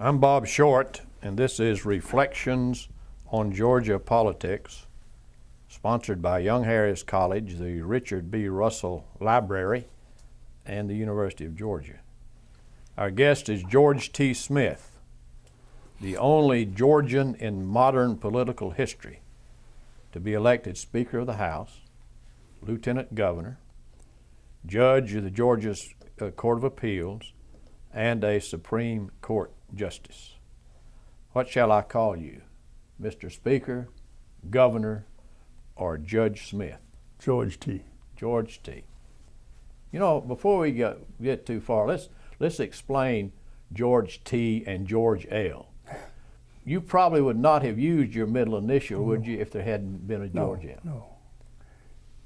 I'm Bob Short, and this is Reflections on Georgia Politics, sponsored by Young Harris College, the Richard B. Russell Library, and the University of Georgia. Our guest is George T. Smith, the only Georgian in modern political history to be elected Speaker of the House, Lieutenant Governor, Judge of the Georgia Court of Appeals, and a Supreme Court Justice. What shall I call you, Mr. Speaker, Governor, or Judge Smith? George T. George T. You know, before we get too far, let's explain George T. and George L. You probably would not have used your middle initial, would you, if there hadn't been a George L? No.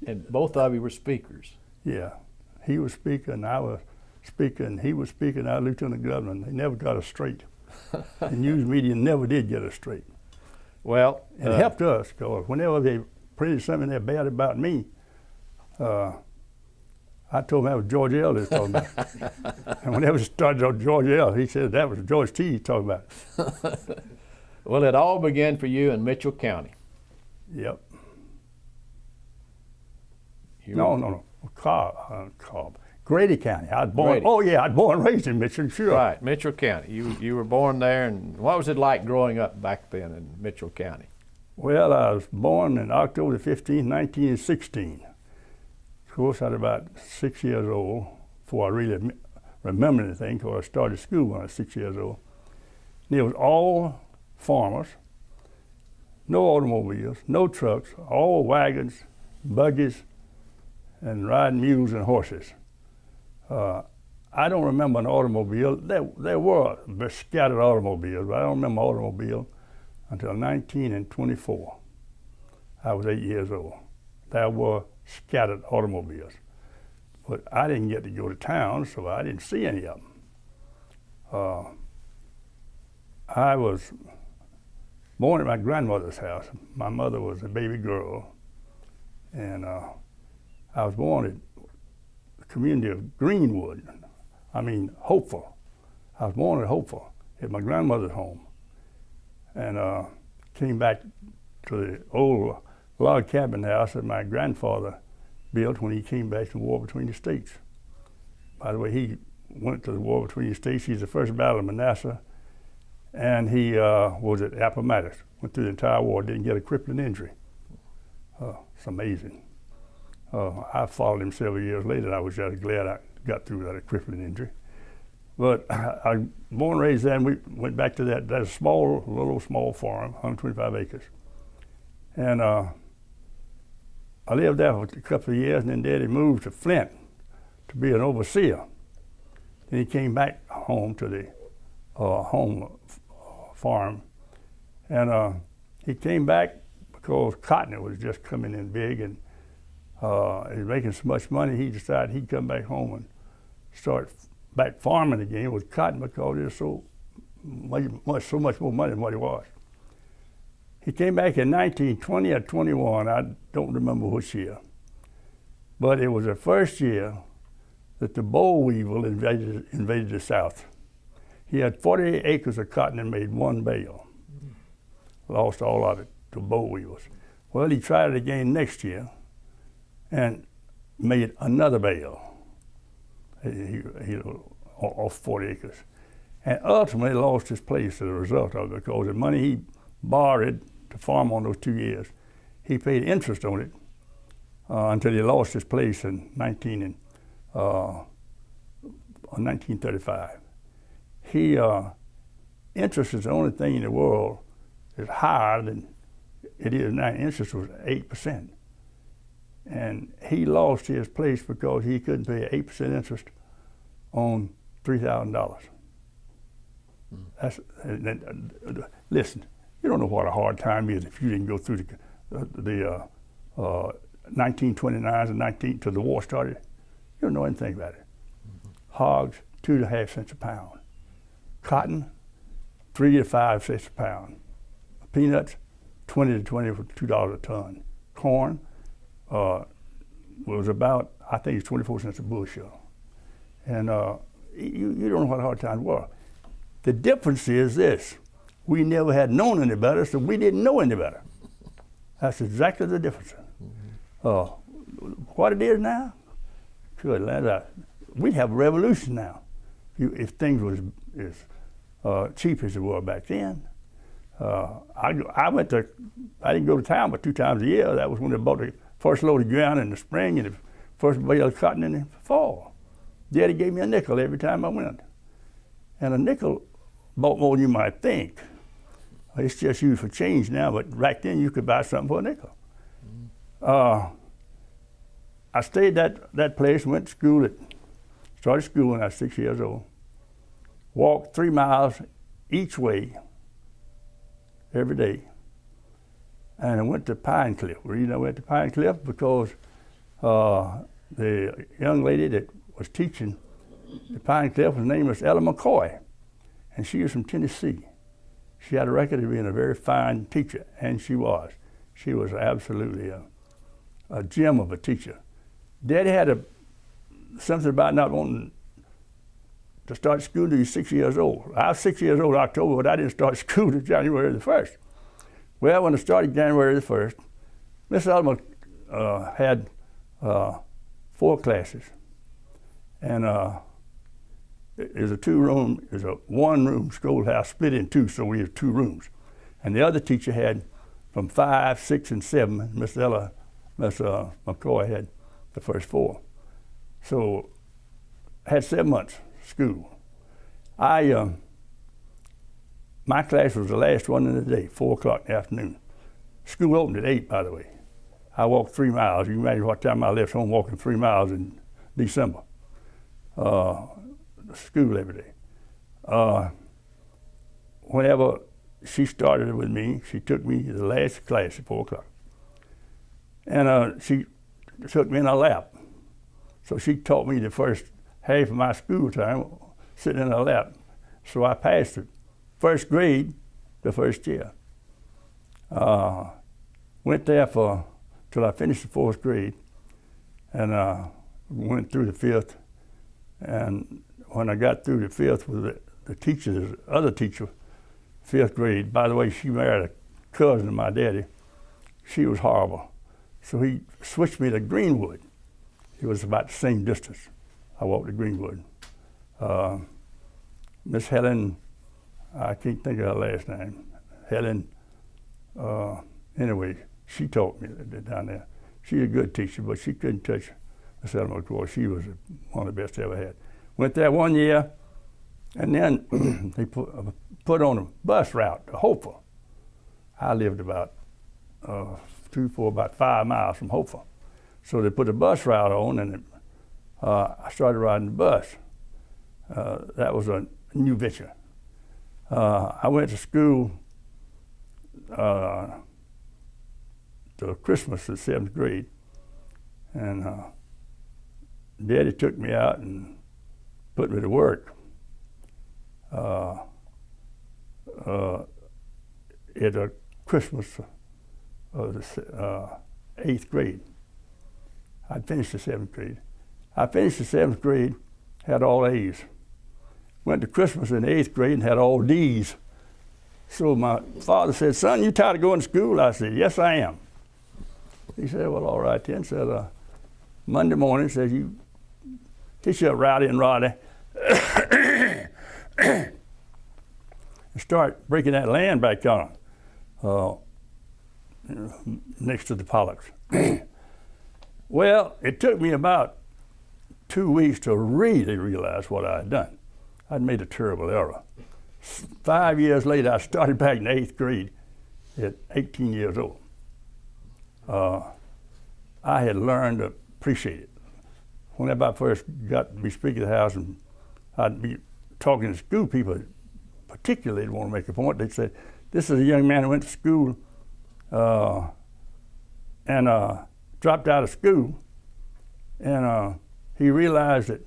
And both of you were speakers. Yeah. He was Speaker and I was Speaker, and he was Speaker and I was Lieutenant Governor. They never got us straight. The news media never did get us straight. Well, and it helped us, because whenever they printed something that bad about me, I told him that was George L. they was talking about. And whenever it started on George L., he said that was George T. he talking about. Well, it all began for you in Mitchell County. Yep. No. Cobb. Grady County. I was born. Grady. Oh yeah, I was born and raised in Mitchell. Sure. Right, Mitchell County. You were born there, and what was it like growing up back then in Mitchell County? Well, I was born in October 15, 1916. Of course, I was about 6 years old before I really remember anything, because I started school when I was 6 years old. And it was all farmers, no automobiles, no trucks, all wagons, buggies, and riding mules and horses. I don't remember an automobile. There were scattered automobiles, but I don't remember an automobile until 1924. I was 8 years old. There were scattered automobiles. But I didn't get to go to town, so I didn't see any of them. I was born at my grandmother's house. My mother was a baby girl, and I was born at the community of Greenwood. Hopeful. I was born at Hopeful at my grandmother's home, and came back to the old log cabin house that my grandfather built when he came back from the War Between the States. By the way, he went to the War Between the States. He's the first battle of Manassas, and he was at Appomattox. Went through the entire war, didn't get a crippling injury. It's amazing. I followed him several years later, and I was just glad I got through that crippling injury. But I was born and raised there, and we went back to that little small farm, 125 acres. And I lived there for a couple of years, and then Daddy moved to Flint to be an overseer. Then he came back home to the home farm, and he came back because cotton was just coming in big, and he was making so much money, he decided he'd come back home and start back farming again with cotton, because there's so much more money than what he was. He came back in 1920 or 21, I don't remember which year, but it was the first year that the boll weevil invaded the South. He had 48 acres of cotton and made one bale. Lost all of it to boll weevils. Well, he tried it again next year and made another bale. He off 40 acres. And ultimately lost his place as a result of it, because the money he borrowed to farm on those 2 years, he paid interest on it until he lost his place in 1935. Interest is the only thing in the world that's higher than it is now. Interest was 8%. And he lost his place because he couldn't pay 8% interest on $3,000. Listen, you don't know what a hard time is if you didn't go through the 1929s and till the war started. You don't know anything about it. Hogs, 2.5 cents a pound. Cotton, 3 to 5 cents a pound. Peanuts, 20 to $22 a ton. Corn was about, I think it's 24 cents a bushel. And you don't know what hard times were. The difference is this: we never had known any better, so we didn't know any better. That's exactly the difference. What it is now, good land, we'd have a revolution now if things was as cheap as they were back then. I didn't go to town but 2 times a year. That was when they bought the first load of ground in the spring and the first bale of cotton in the fall. Daddy gave me a nickel every time I went. And a nickel bought more than you might think. It's just used for change now, but back then you could buy something for a nickel. I stayed that place, went to school, started school when I was 6 years old. Walked 3 miles each way every day. And I went to Pine Cliff. The reason I went to Pine Cliff because the young lady that was teaching at Pine Cliff, her name was Ella McCoy, and she was from Tennessee. She had a record of being a very fine teacher, and she was. She was absolutely a gem of a teacher. Daddy had something about not wanting to start school till he was 6 years old. I was 6 years old in October, but I didn't start school till January the 1st. Well, when I started January the 1st, Miss Elma had 4 classes. And there's a 1-room schoolhouse split in 2, so we have 2 rooms. And the other teacher had from 5, 6, and 7. Miss McCoy had the first 4. So I had 7 months school. My class was the last one in the day, 4 o'clock in the afternoon. School opened at 8, by the way. I walked 3 miles. You can imagine what time I left home walking 3 miles in December. School every day. Whenever she started with me, she took me to the last class at 4 o'clock. And she took me in her lap. So she taught me the first half of my school time sitting in her lap. So I passed the first grade the first year. Went there till I finished the 4th grade, and went through the 5th. And when I got through the 5th with the teacher, the other teacher, 5th grade, by the way, she married a cousin of my daddy. She was horrible. So he switched me to Greenwood. It was about the same distance. I walked to Greenwood. Miss Helen, I can't think of her last name. Helen, anyway, she taught me down there. She's a good teacher, but she couldn't touch Miss Helen McCoy. She was one of the best I ever had. Went there 1 year, and then they put on a bus route to Hopeful. I lived about about 5 miles from Hopeful. So they put a bus route on, and I started riding the bus. That was a new venture. I went to school to Christmas in 7th grade, and Daddy took me out and put me to work at a Christmas of the 8th grade. I'd finished the 7th grade. I finished the 7th grade, had all A's. Went to Christmas in the 8th grade and had all D's. So my father said, "Son, you tired of going to school?" I said, "Yes, I am." He said, "Well, all right then." Said, Monday morning, says, "You hitch up Rowdy and Roddy and start breaking that land back on next to the Pollocks." Well, it took me about 2 weeks to really realize what I had done. I'd made a terrible error. 5 years later, I started back in the 8th grade at 18 years old. I had learned to appreciate it. Whenever I first got to be Speaker of the House and I'd be talking to school people, particularly they'd want to make a point, they'd say, "This is a young man who went to school and dropped out of school, and he realized that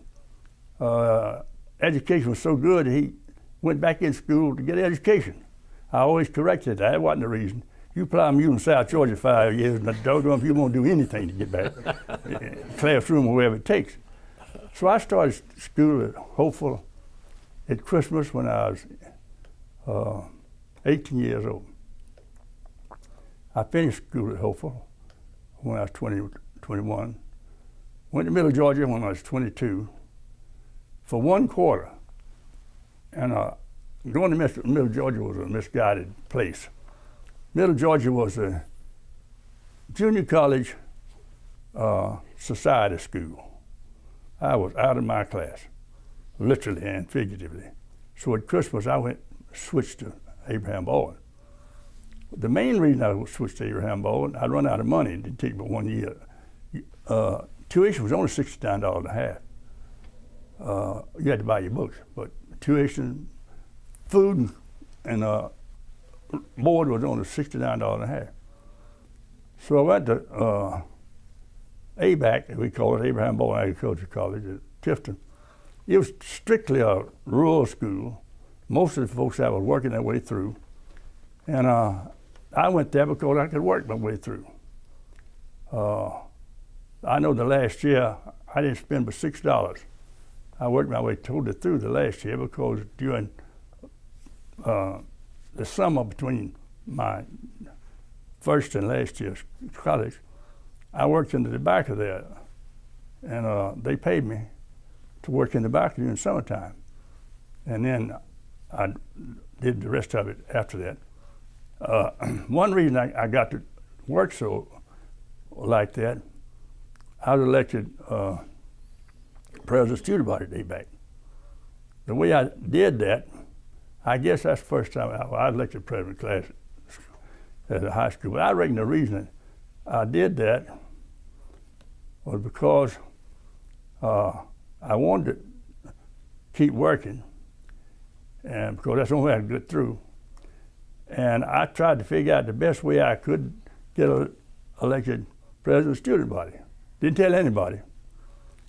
education was so good that he went back in school to get education." I always corrected that. That wasn't the reason. You plow a mule in South Georgia 5 years, and doggone if you won't do anything to get back, classroom or wherever it takes. So I started school at Hopeful at Christmas when I was 18 years old. I finished school at Hopeful when I was 21. Went to Middle Georgia when I was 22 for 1 quarter. And going to Middle Georgia was a misguided place. Middle Georgia was a junior college society school. I was out of my class, literally and figuratively. So at Christmas, I switched to Abraham Baldwin. The main reason I switched to Abraham Baldwin, I'd run out of money. It didn't take but 1 year. Tuition was only $69 a half. You had to buy your books, but tuition, food, and board was only $69 a half. So I went to ABAC, we call it Abraham Baldwin Agricultural College at Tifton. It was strictly a rural school. Most of the folks that were working their way through. And I went there because I could work my way through. I know the last year, I didn't spend but $6. I worked my way totally through the last year because during the summer between my first and last year's college, I worked in the tobacco there, and they paid me to work in the tobacco during summertime. And then I did the rest of it after that. One reason I got to work so like that, I was elected president of student body day back. The way I did that, I guess that's the first time I was elected president class at a high school. But I reckon the reason I did that was because I wanted to keep working, and because that's the only way I could get through. And I tried to figure out the best way I could get elected president of the student body. Didn't tell anybody.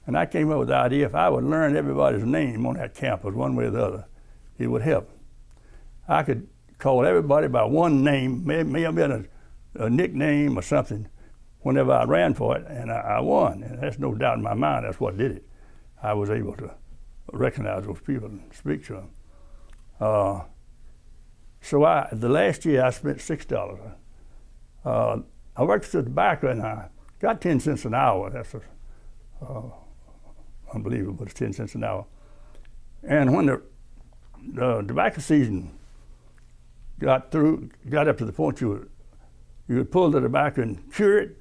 And I came up with the idea if I would learn everybody's name on that campus one way or the other, it would help. I could call everybody by one name, may have been a nickname or something, whenever I ran for it, and I won. And there's no doubt in my mind that's what did it. I was able to recognize those people and speak to them. So the last year I spent $6. I worked for tobacco and I got 10 cents an hour. That's unbelievable, it's 10 cents an hour. And when the tobacco season got up to the point you would pull the tobacco and cure it,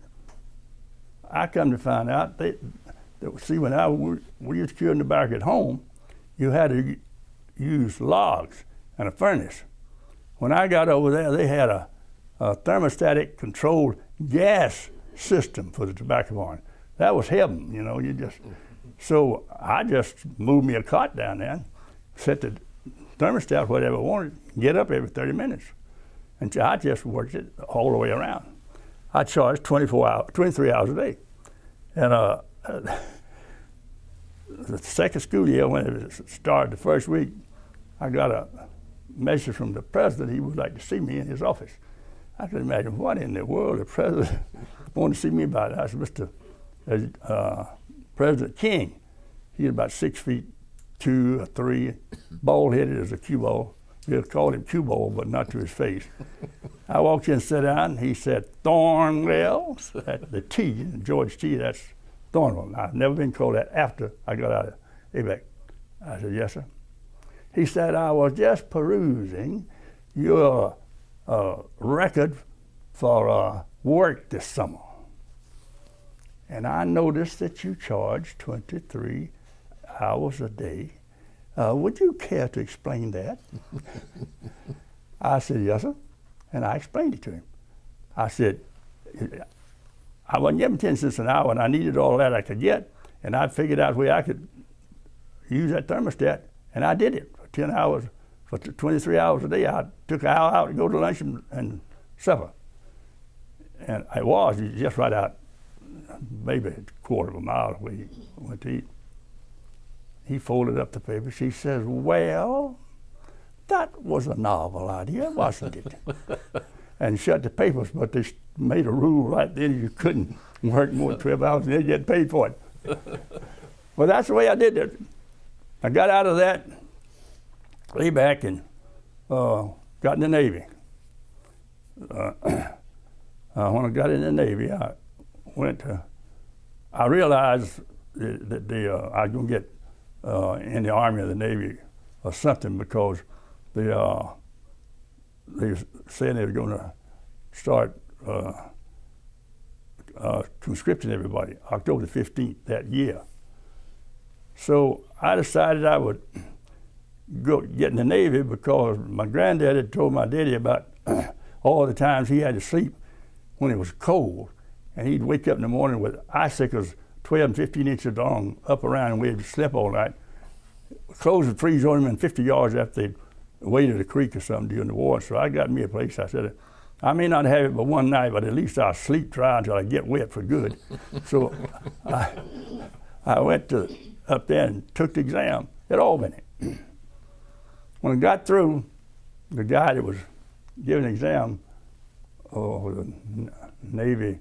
I come to find out see, when we used to cure tobacco at home, you had to use logs and a furnace. When I got over there, they had a thermostatic controlled gas system for the tobacco barn. That was heaven, you know. So I just moved me a cot down there, set the thermostat whatever I wanted, get up every 30 minutes. And I just worked it all the way around. I charged 23 hours a day. And the second school year, when it started the first week, I got a message from the president. He would like to see me in his office. I could imagine what in the world the president wanted to see me about. I said, Mr. President King. He was about 6'2" or 3", bald-headed as a cue ball. We called him cue ball, but not to his face. I walked in and sat down, and he said, Thornwell. The T, George T, that's Thornwell. I've never been called that after I got out of ABAC. I said, yes, sir. He said, I was just perusing your record for work this summer. And I noticed that you charge 23 hours a day. Would you care to explain that? I said, yes, sir. And I explained it to him. I said, I wasn't getting 10 cents an hour, and I needed all that I could get, and I figured out where I could use that thermostat, and I did it for 10 hours, for 23 hours a day. I took an hour out to go to lunch and supper. And I was just right out, maybe a quarter of a mile away he went to eat. He folded up the papers. He says, well, that was a novel idea, wasn't it? And shut the papers, but they made a rule right then you couldn't work more than 12 hours and then get paid for it. Well, that's the way I did it. I got out of that way back, and got in the Navy. When I got in the Navy, I realized that I was going to get in the Army or the Navy or something, because they said they were going to start conscripting everybody October the 15th that year. So I decided I would go get in the Navy, because my granddad had told my daddy about all the times he had to sleep when it was cold, and he'd wake up in the morning with icicles 12 and 15 inches long up around, and we'd sleep all night. Clothes would freeze on him in 50 yards after they'd waded a creek or something during the war. So I got me a place. I said, I may not have it but one night, but at least I'll sleep dry until I get wet for good. So I went up there and took the exam at Albany. When I got through, the guy that was giving the exam, the Navy,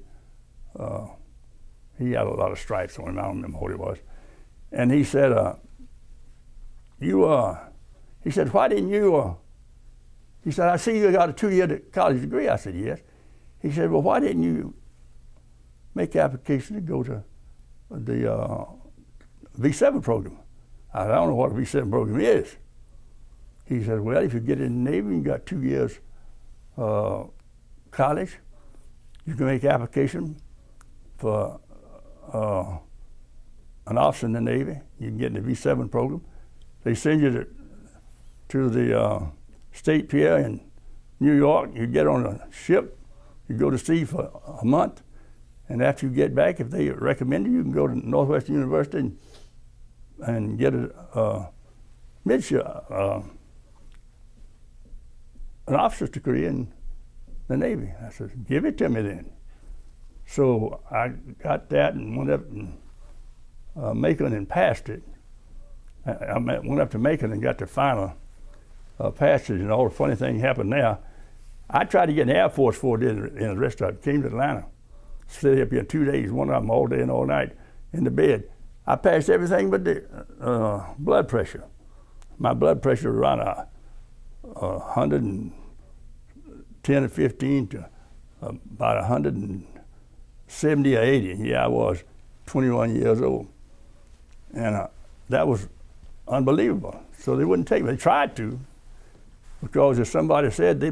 he had a lot of stripes on him. I don't remember what it was. And he said, he said, why didn't you, he said, I see you got a 2-year college degree. I said, yes. He said, well, why didn't you make application to go to the V7 program? I said, I don't know what a V7 program is. He said, well, if you get in the Navy, you got 2 years college, you can make application for an officer in the Navy. You can get in the V7 program. They send you to the State Pier in New York. You get on a ship, you go to sea for a month, and after you get back, if they recommend you, you can go to Northwestern University and get an officer's degree in the Navy. I said, give it to me then. So I got that and went up and Macon and passed it. I went up to Macon and got the final passage, and all the funny thing happened there. I tried to get in the Air Force before I did, and the rest of it came to Atlanta. Stayed up here 2 days, one of them all day and all night in the bed. I passed everything but the blood pressure. My blood pressure was around 110 or 15 to about 170 or 80. Yeah, I was 21 years old. And that was unbelievable. So they wouldn't take me. They tried to, because if somebody said they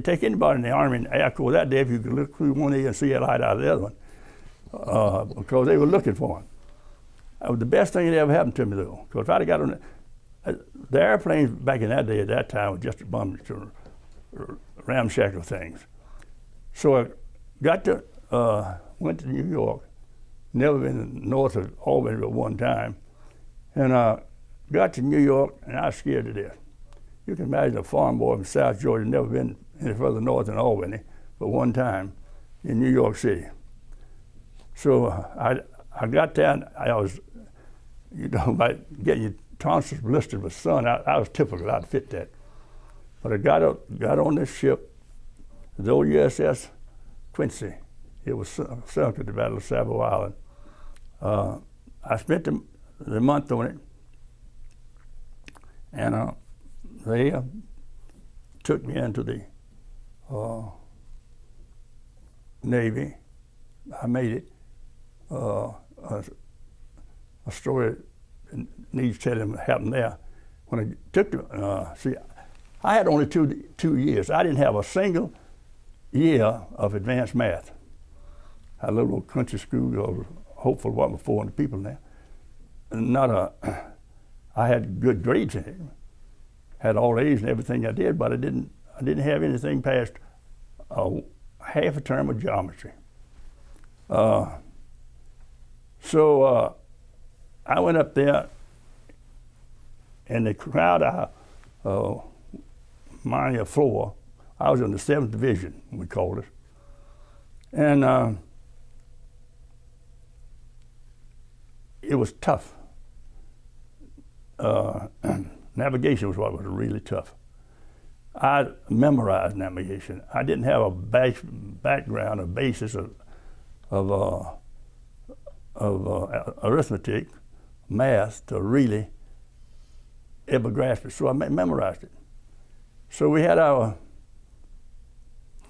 take anybody in the Army and Air Corps that day if you could look through one ear and see a light out of the other one, because they were looking for him. That was the best thing that ever happened to me, though, because if I'd have got on the airplanes back in that day, at that time, was just a bunch of ramshackle things. So I went to New York, never been north of Albany but one time, and got to New York, and I was scared to death. You can imagine a farm boy from South Georgia, never been any further north than Albany, but one time in New York City. So I got there, and I was, about getting your tonsils blistered with sun. I was typical, I'd fit that. But I got on this ship, the old USS Quincy. It was sunk at the Battle of Savo Island. I spent the month on it, and they took me into the Navy. I made it. A story that needs telling happened there. When I took I had only two years. I didn't have a single year of advanced math. I had a little country school, Hopeful 1 with 400 people there. I had good grades in it. Had all A's and everything I did, but I didn't have anything past half a term of geometry. So I went up there, and the crowd, mine a floor. I was in the 7th Division, we called it. And it was tough. Navigation was what was really tough. I memorized navigation. I didn't have a background, a basis of arithmetic, math to really ever grasp it. So I memorized it. So we had our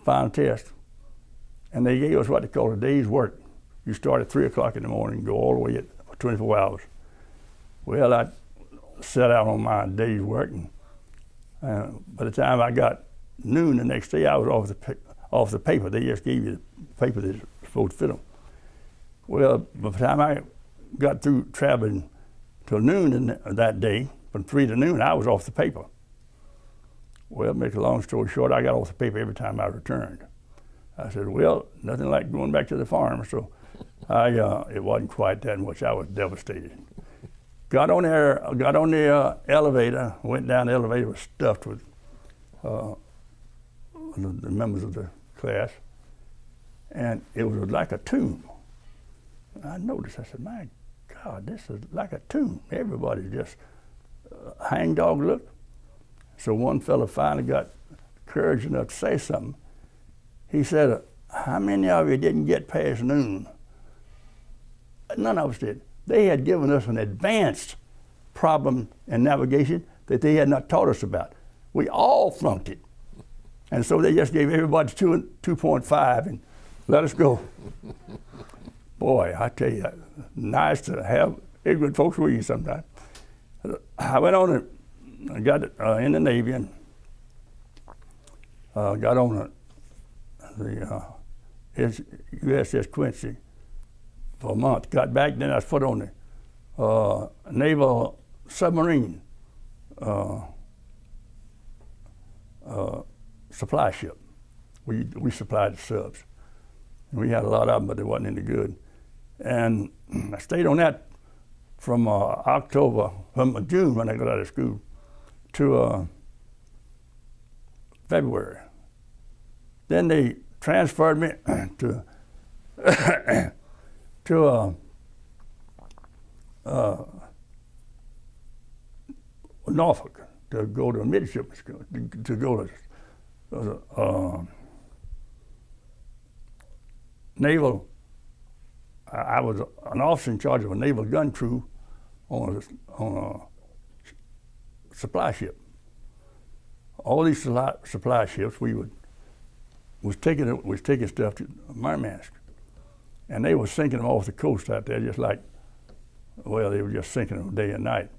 final test, and they gave us what they call a day's work. You start at 3 o'clock in the morning and go all the way for 24 hours. Well, I set out on my day's work, and by the time I got noon the next day, I was off the paper. They just gave you the paper that's supposed to fit them. Well, by the time I got through traveling till noon that day, from 3 to noon, I was off the paper. Well, to make a long story short, I got off the paper every time I returned. I said, well, nothing like going back to the farm, so it wasn't quite that much. I was devastated. Got on the elevator, went down the elevator, was stuffed with the members of the class, and it was like a tomb. I noticed, I said, my God, this is like a tomb. Everybody's just hangdog look. So one fellow finally got courage enough to say something. He said, how many of you didn't get past noon? None of us did. They had given us an advanced problem in navigation that they had not taught us about. We all flunked it. And so they just gave everybody 2.5 and let us go. Boy, I tell you, nice to have ignorant folks with you sometimes. I went on and got in the Navy and got on the USS Quincy for a month. Got back, then I was put on the naval submarine supply ship. We supplied the subs. And we had a lot of them, but they wasn't any good. And I stayed on that from June when I got out of school to February. Then they transferred me to Norfolk to go to a midshipman school, to go to naval. I was an officer in charge of a naval gun crew on a supply ship. All these supply ships, we was taking stuff to Murmansk, and they were sinking them off the coast out there, just like, well, they were just sinking them day and night.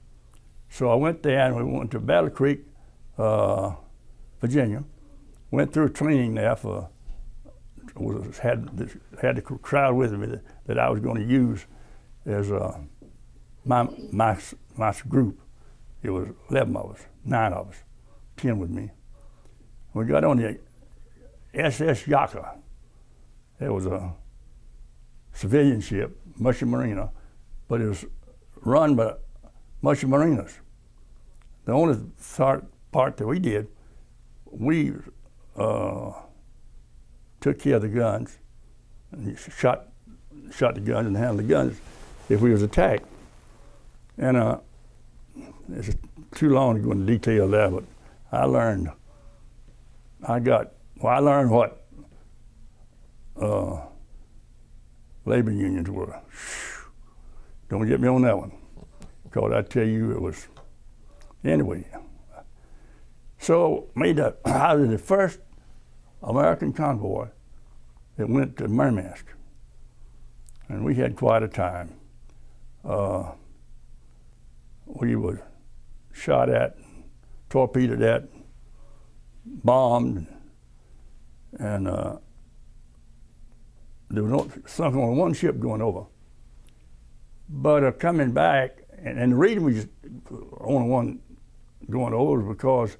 So I went there, and we went to Battle Creek, Virginia. Went through training there for. Had the crowd with me that I was going to use as my group. It was 11 of us, 9 of us, 10 with me. We got on the SS Yaka. It was a civilian ship, Mushy Marina, but it was run by Mushy Marinas. The only part that we did, we took care of the guns, and shot the guns and handled the guns if we was attacked. And it's too long to go into detail there, but I learned what labor unions were. Don't get me on that one, because I tell you it was, anyway. So I was the first American convoy that went to Murmansk, and we had quite a time. We were shot at, torpedoed at, bombed, and there was sunk on one ship going over. But coming back, and the reason we just only one going over was because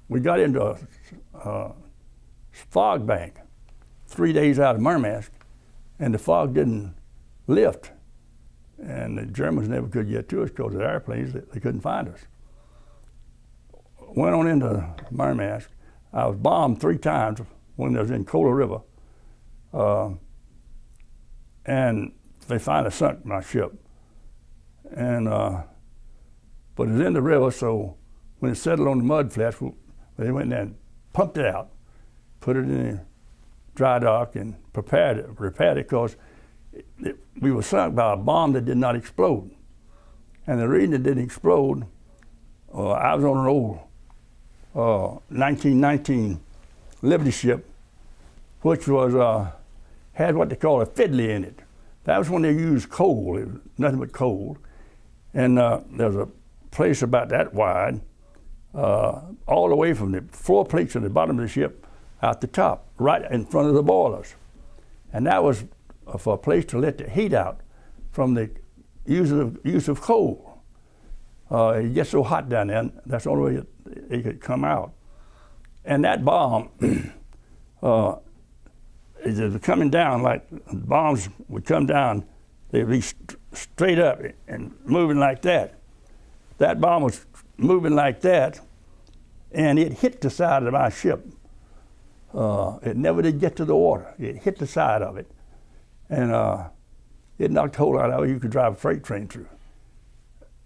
we got into a fog bank 3 days out of Murmansk, and the fog didn't lift. And the Germans never could get to us because of the airplanes, they couldn't find us. Went on into Murmansk. I was bombed 3 times when I was in Kola River. And they finally sunk my ship. And but it was in the river, so when it settled on the mud flats, they went there and pumped it out, put it in a dry dock, and repaired it because we were sunk by a bomb that did not explode. And the reason it didn't explode, I was on an old 1919 Liberty ship, which was had what they call a fiddly in it. That was when they used coal. It was nothing but coal. And there's a place about that wide, all the way from the floor plates at the bottom of the ship out the top, right in front of the boilers. And that was for a place to let the heat out from the use of coal. It gets so hot down there, that's the only way it could come out. And that bomb, it was coming down like bombs would come down, they'd be straight up and moving like that. That bomb was moving like that, and it hit the side of my ship. It never did get to the water. It hit the side of it, and it knocked a hole out of it you could drive a freight train through.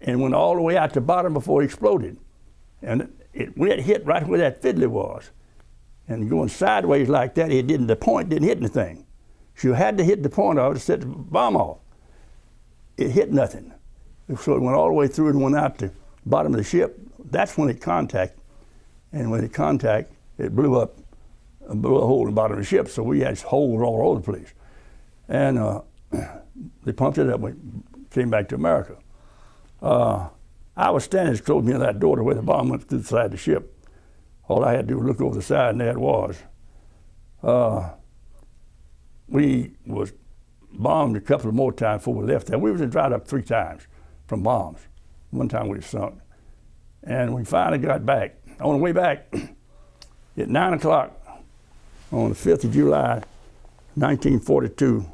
And went all the way out the bottom before it exploded. And when it hit right where that fiddler was, and going sideways like that, the point didn't hit anything. So you had to hit the point of it to set the bomb off. It hit nothing. So it went all the way through and went out the bottom of the ship. That's when it contacted. And when it contacted, it blew up, blew a hole in the bottom of the ship. So we had holes all over the place. And they pumped it up and came back to America. I was standing as close to me to that door to where the bomb went through the side of the ship. All I had to do was look over the side, and there it was. We was bombed a couple of more times before we left there. We was dried up 3 times from bombs. One time we was sunk. And we finally got back. On the way back, at 9 o'clock on the 5th of July, 1942,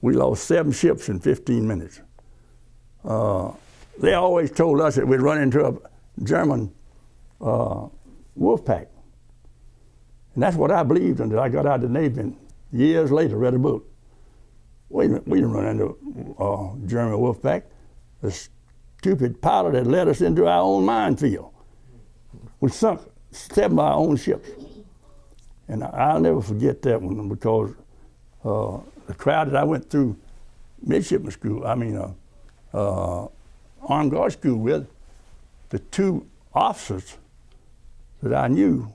we lost 7 ships in 15 minutes. They always told us that we'd run into a German wolf pack. And that's what I believed until I got out of the Navy and years later read a book. Wait a minute, we didn't run into a German wolf pack. The stupid pilot had led us into our own minefield. We sunk 7 of our own ships. And I'll never forget that one because the crowd that I went through midshipman school, armed guard school with, the 2 officers that I knew,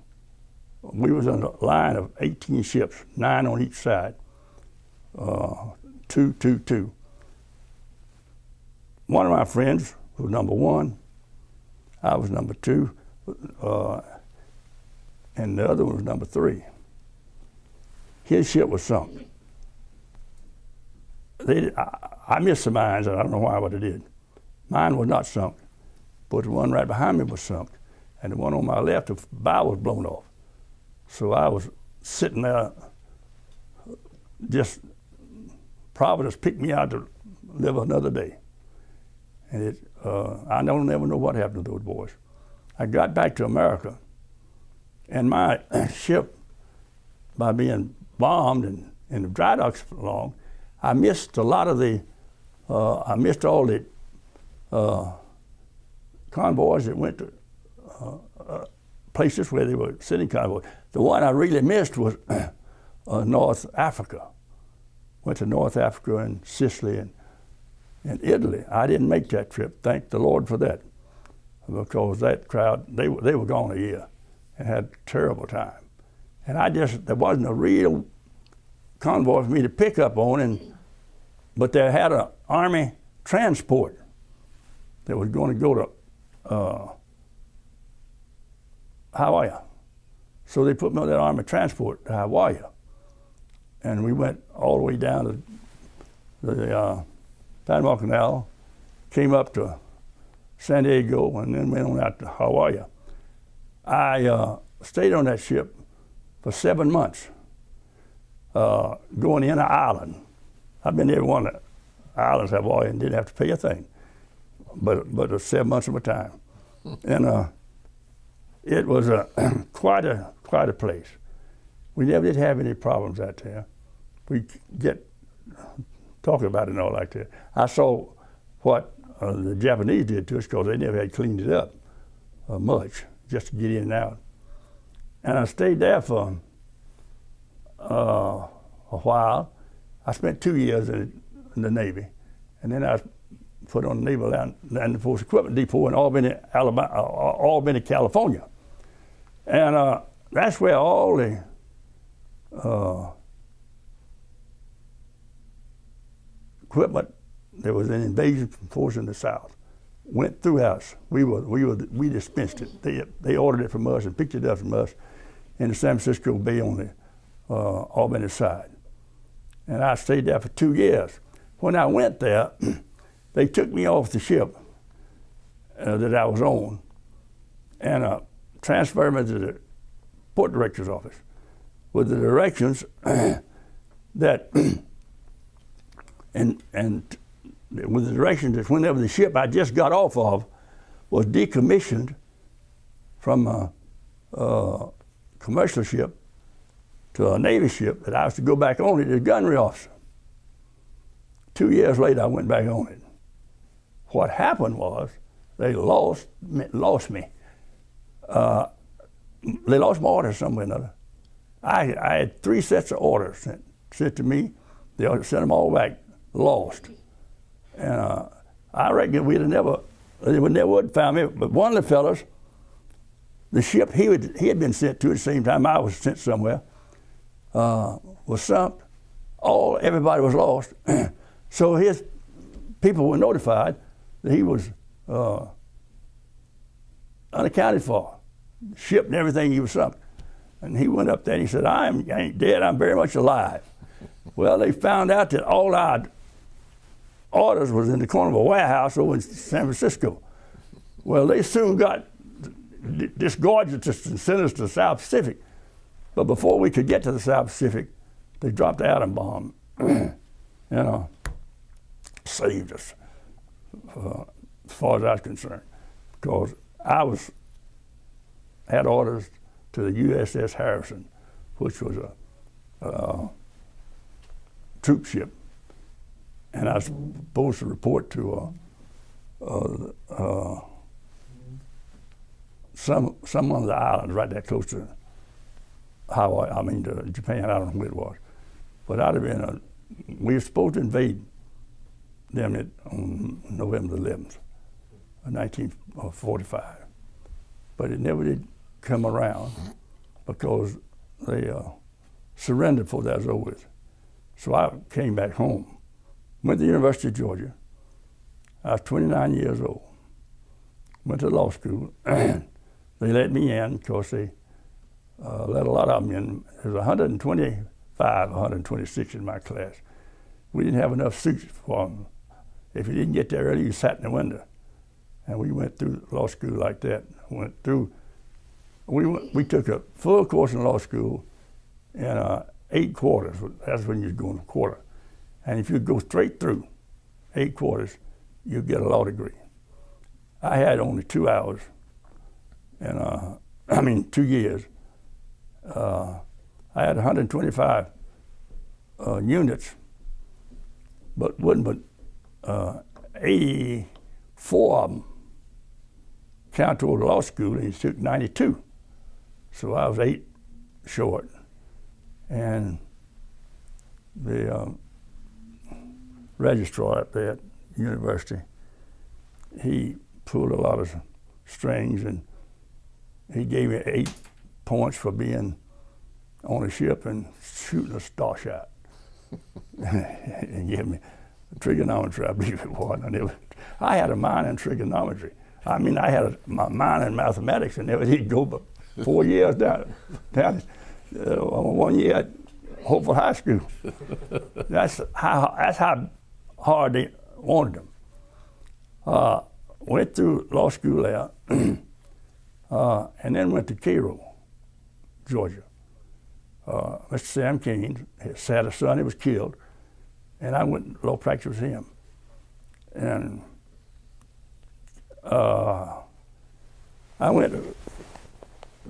we was on a line of 18 ships, 9 on each side, 2, 2, 2. One of my friends was number 1, I was number 2, and the other one was number 3. His ship was sunk. I missed the mines, and I don't know why, but I did. Mine was not sunk, but the one right behind me was sunk, and the one on my left, the bow was blown off. So I was sitting there, just Providence picked me out to live another day. And I don't never know what happened to those boys. I got back to America, and my ship, by being bombed and the dry docks along, I missed a lot of I missed all the convoys that went to places where they were sending convoys. The one I really missed was North Africa. Went to North Africa and Sicily and Italy. I didn't make that trip. Thank the Lord for that, because that crowd, they were gone a year and had a terrible time. And there wasn't a real convoy for me to pick up on, but they had an Army transport that was going to go to Hawaii. So they put me on that Army transport to Hawaii. And we went all the way down to the Panama Canal, came up to San Diego, and then went on out to Hawaii. I stayed on that ship for 7 months, going in an island. I've been to every one of the islands of Hawaii and didn't have to pay a thing, but it was 7 months of my time. And it was quite a place. We never did have any problems out there. We get talking about it and all like that. I saw what the Japanese did to us because they never had cleaned it up much, just to get in and out. And I stayed there for a while. I spent 2 years in the Navy, and then I was put on the Naval Land Force Equipment Depot in Albany, California. And that's where all the equipment that was an invasion force in the South went through us. We dispensed it. They ordered it from us and picked it up from us in the San Francisco Bay on the Albany side. And I stayed there for 2 years. When I went there, they took me off the ship that I was on and transferred me to the port director's office with the directions that and with the directions that whenever the ship I just got off of was decommissioned from a commercial ship to a Navy ship, that I was to go back on it as gunnery officer. 2 years later, I went back on it. What happened was they lost me. They lost my orders somewhere or another. I had 3 sets of orders sent to me. They sent them all back, lost. And I reckon they would never found me. But one of the fellows, the ship he had been sent to at the same time I was sent somewhere, was sunk. Everybody was lost. So his people were notified that he was unaccounted for. Ship and everything, he was sunk. And he went up there and he said, I ain't dead, I'm very much alive. Well, they found out that all our orders was in the corner of a warehouse over in San Francisco. Well, they soon got disgorged us and sent us to the South Pacific. But before we could get to the South Pacific, they dropped the atom bomb. Saved us, as far as I was concerned, because I had orders to the USS Harrison, which was a troop ship, and I was supposed to report to some of the islands right there close to Hawaii. I mean to Japan. I don't know where it was, but I'd have been. We were supposed to invade them on November 11th, 1945, but it never did come around because they surrendered before that was over with. So I came back home, went to the University of Georgia. I was 29 years old. Went to law school. They let me in because they let a lot of them in. There was 125, 126 in my class. We didn't have enough seats for them. If you didn't get there early, you sat in the window. And we went through law school like that. We took a full course in law school in 8 quarters. That's when you'd go in a quarter. And if you go straight through 8 quarters, you get a law degree. I had only 2 hours, and 2 years. I had 125 units, but 84 of them count toward law school, and he took 92. So I was 8 short. And the registrar up there at the university, he pulled a lot of strings, and he gave me 8 points for being on a ship and shooting a star shot. And gave me trigonometry, I believe it was. I had a minor in trigonometry. I mean, I had a minor in mathematics, and never did go but 4 years down 1 year at Hopeful High School. That's how hard they wanted them. Went through law school there, and then went to Cairo, Georgia. Mr. Sam Keynes had a son, he was killed, and I went law practice with him. And I went to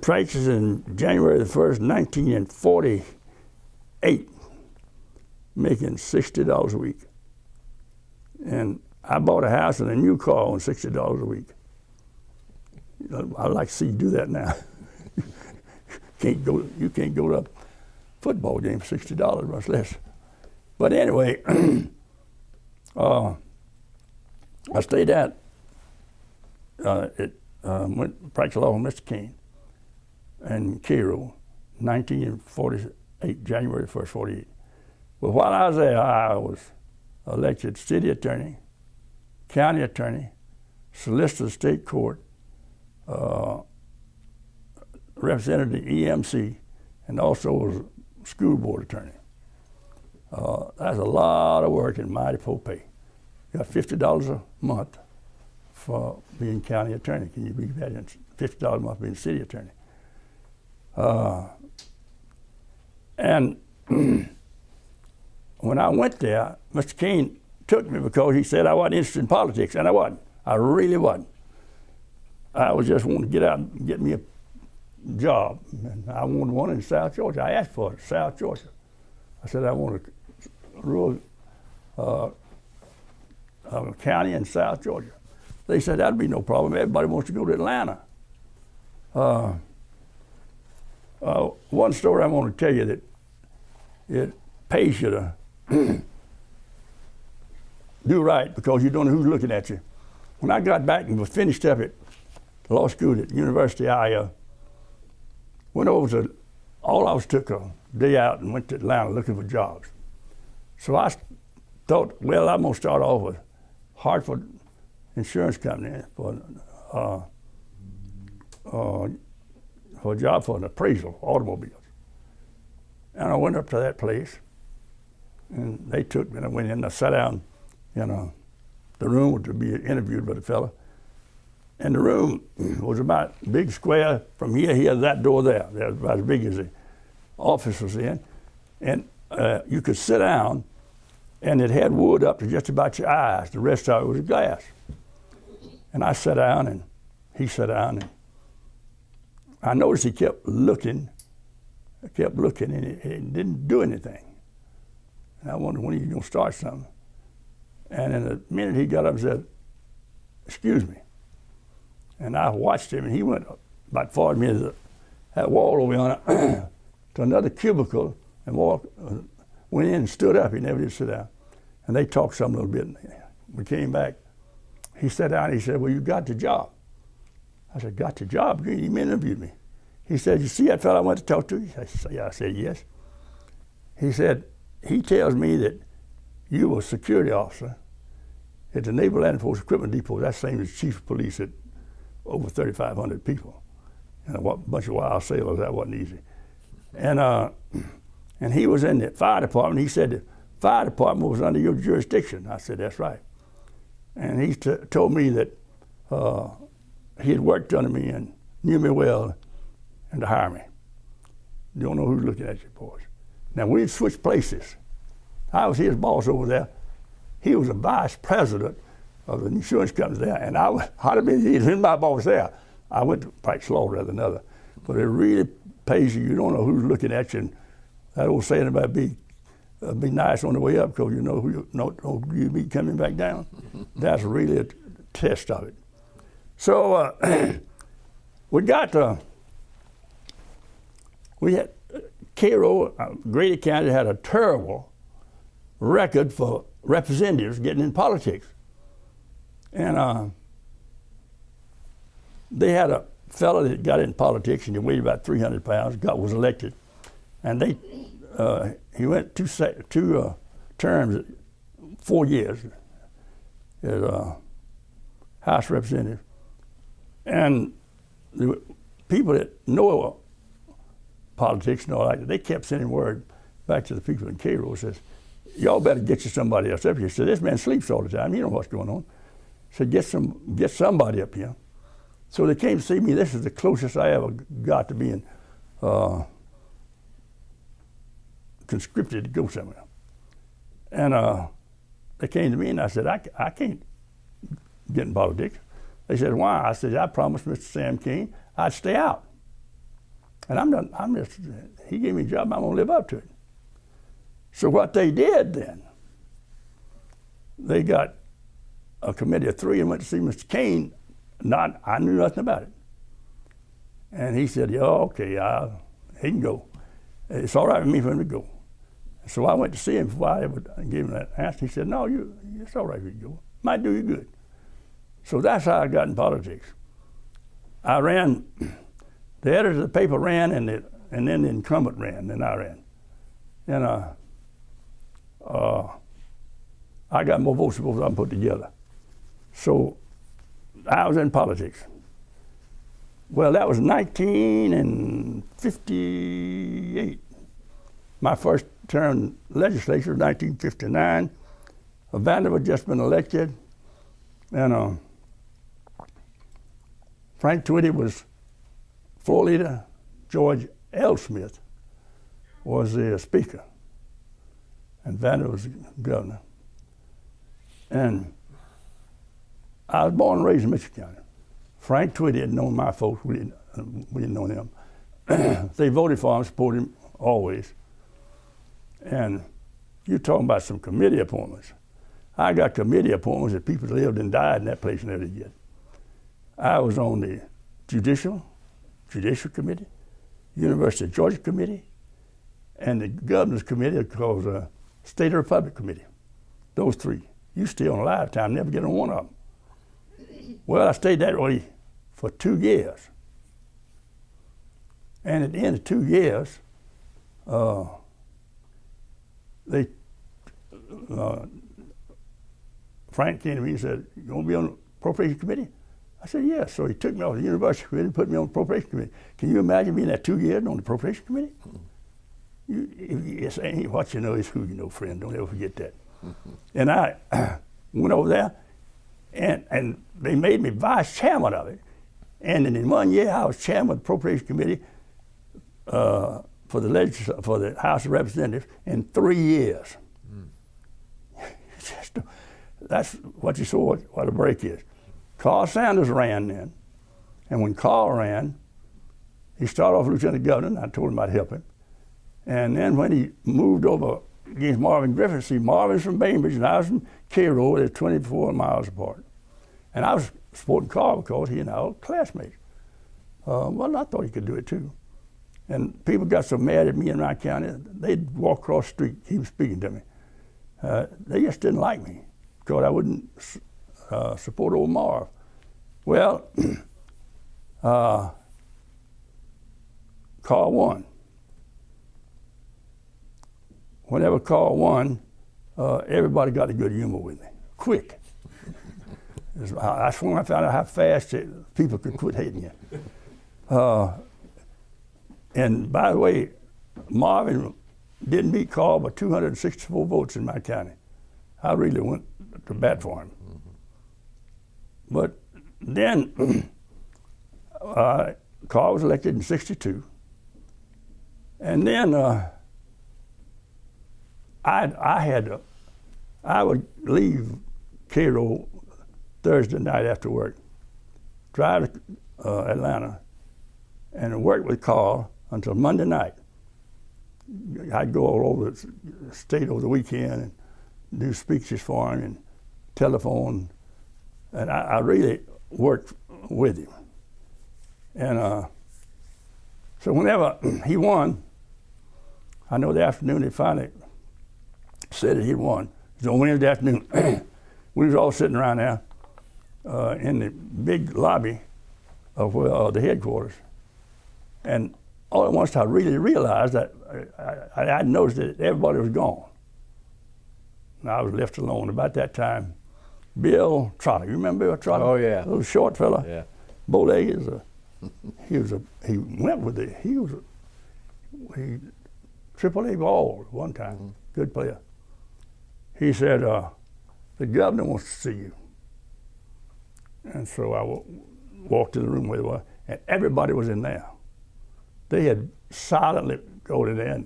practice in January the 1st, 1948, making $60 a week. And I bought a house and a new car on $60 a week. I'd like to see you do that now. You can't go to a football game for $60, much less. But anyway, I stayed went practice law with Mr. King. in Cairo, 1948, January 1st, 48. Well, while I was there, I was elected city attorney, county attorney, solicitor of state court, represented the EMC, and also was school board attorney. That's a lot of work and mighty poor pay. You got $50 a month for being county attorney. Can you believe that? $50 a month being city attorney. And when I went there, Mr. Kane took me because he said I wasn't interested in politics, and I wasn't. I really wasn't. I was just wanting to get out and get me a job, and I wanted one in South Georgia. I asked for it, South Georgia. I said I want a rural county in South Georgia. They said that'd be no problem. Everybody wants to go to Atlanta. One story I want to tell you that it pays you to do right because you don't know who's looking at you. When I got back and was finished up at law school at University, I went over to, all of us took a day out and went to Atlanta looking for jobs. So I thought, well, I'm going to start off with Hartford Insurance Company for a job for an appraisal, automobiles. And I went up to that place, and they took me, and I went in and I sat down in the room to be interviewed by the fella. And the room was about a big square from here, that door there. That was about as big as the office was in. And you could sit down, and it had wood up to just about your eyes. The rest of it was glass. And I sat down, and he sat down, and I noticed he kept looking, and he didn't do anything. And I wondered when he was going to start something. And in a minute, he got up and said, "Excuse me." And I watched him, and he went about 40 minutes to that wall over on to another cubicle and went in and stood up. He never did sit down. And they talked some little bit. We came back. He sat down. He said, "Well, you got the job." I said, "Got the job? You interviewed me." He said, "You see that fellow I went to talk to?" I said, "Yes." He said, "He tells me that you were a security officer at the Naval Land Force Equipment Depot. That's the same as chief of police at over 3,500 people. And a bunch of wild sailors, that wasn't easy. And he was in the fire department. He said the fire department was under your jurisdiction. I said, "That's right." And he told me that he had worked under me and knew me well and to hire me. You don't know who's looking at you, boys. Now, we'd switched places. I was his boss over there. He was a vice president of the insurance company there, and I'd have been my boss there. I went to practice law rather than other. But it really pays you. You don't know who's looking at you. And that old saying about be nice on the way up because you know who you be coming back down. That's really a test of it. So we had Cairo, Grady County had a terrible record for representatives getting in politics. And they had a fellow that got in politics and he weighed about 300 pounds, was elected. And he went two terms, 4 years as a House representative. And the people that know politics and all that, they kept sending word back to the people in Cairo, says, "Y'all better get you somebody else up here." He said, "This man sleeps all the time. You know what's going on." He said, get somebody up here. So they came to see me. This is the closest I ever got to being conscripted to go somewhere. And they came to me and I said, I can't get in politics. They said, "Why?" I said, "I promised Mr. Sam King I'd stay out. And he gave me a job, I'm gonna live up to it." So what they did then, they got a committee of 3 and went to see Mr. Kane. I knew nothing about it. And he said, "Yeah, okay, he can go. It's all right with me for him to go." So I went to see him before I ever gave him that answer. He said, "No, it's all right if you go. Might do you good." So that's how I got in politics. I ran The editor of the paper ran, and then the incumbent ran, then I ran. And I got more votes than both of them put together. So I was in politics. Well, that was 1958. My first term in legislature was 1959. Vanderbilt had just been elected, and Frank Twitty was floor leader. George L. Smith was the speaker, and Vanderbilt was the governor. And I was born and raised in Mitchell County. Frank Twitty had known my folks. We didn't know them. They voted for him, supported him always. And you're talking about some committee appointments. I got committee appointments that people lived and died in that place never did get. I was on the Judicial Committee, University of Georgia Committee, and the Governor's Committee called State or Republic Committee. Those three. You stay on a lifetime, never get on one of them. Well, I stayed that way for 2 years. And at the end of 2 years, Frank came to me and said, "You want to be on the Appropriation Committee?" I said, "Yes." So he took me off the University Committee and put me on the Appropriation Committee. Can you imagine being that 2 years on the Appropriation Committee? It's ain't what you know is who you know, friend. Don't ever forget that. And I went over there, and they made me vice chairman of it. And in 1 year, I was chairman of the Appropriation Committee for the House of Representatives in 3 years. That's what you saw what a break is. Carl Sanders ran then, and when Carl ran, he started off lieutenant governor, and I told him I'd help him. And then when he moved over against Marvin Griffith, see, Marvin's from Bainbridge and I was from Cairo, they're 24 miles apart. And I was supporting Carl because he and I were classmates. Well, I thought he could do it too. And people got so mad at me in my county, they'd walk across the street, he was speaking to me. They just didn't like me because I wouldn't support old Marv. Well, Carl won. Whenever Carl won, everybody got a good humor with me, quick. That's when I found out how fast people could quit hating you. And by the way, Marvin didn't beat Carl by 264 votes in my county. I really went to bat for him. But then Carl was elected in '62. And then I would leave Cairo Thursday night after work, drive to Atlanta, and work with Carl until Monday night. I'd go all over the state over the weekend and do speeches for him and telephone, and I really worked with him. And so whenever he won, I know the afternoon they finally said that he won. It was on Wednesday afternoon. We was all sitting around there in the big lobby of the headquarters. And all at once I really realized that I noticed that everybody was gone. And I was left alone. About that time, Bill Trotter, you remember Bill Trotter? Oh, yeah. Little short fella. Yeah. Bow-legged. He went with it. He AAA ball at one time. Mm-hmm. Good player. He said, the governor wants to see you. And so I walked to the room where they were, and everybody was in there. They had silently gone in there,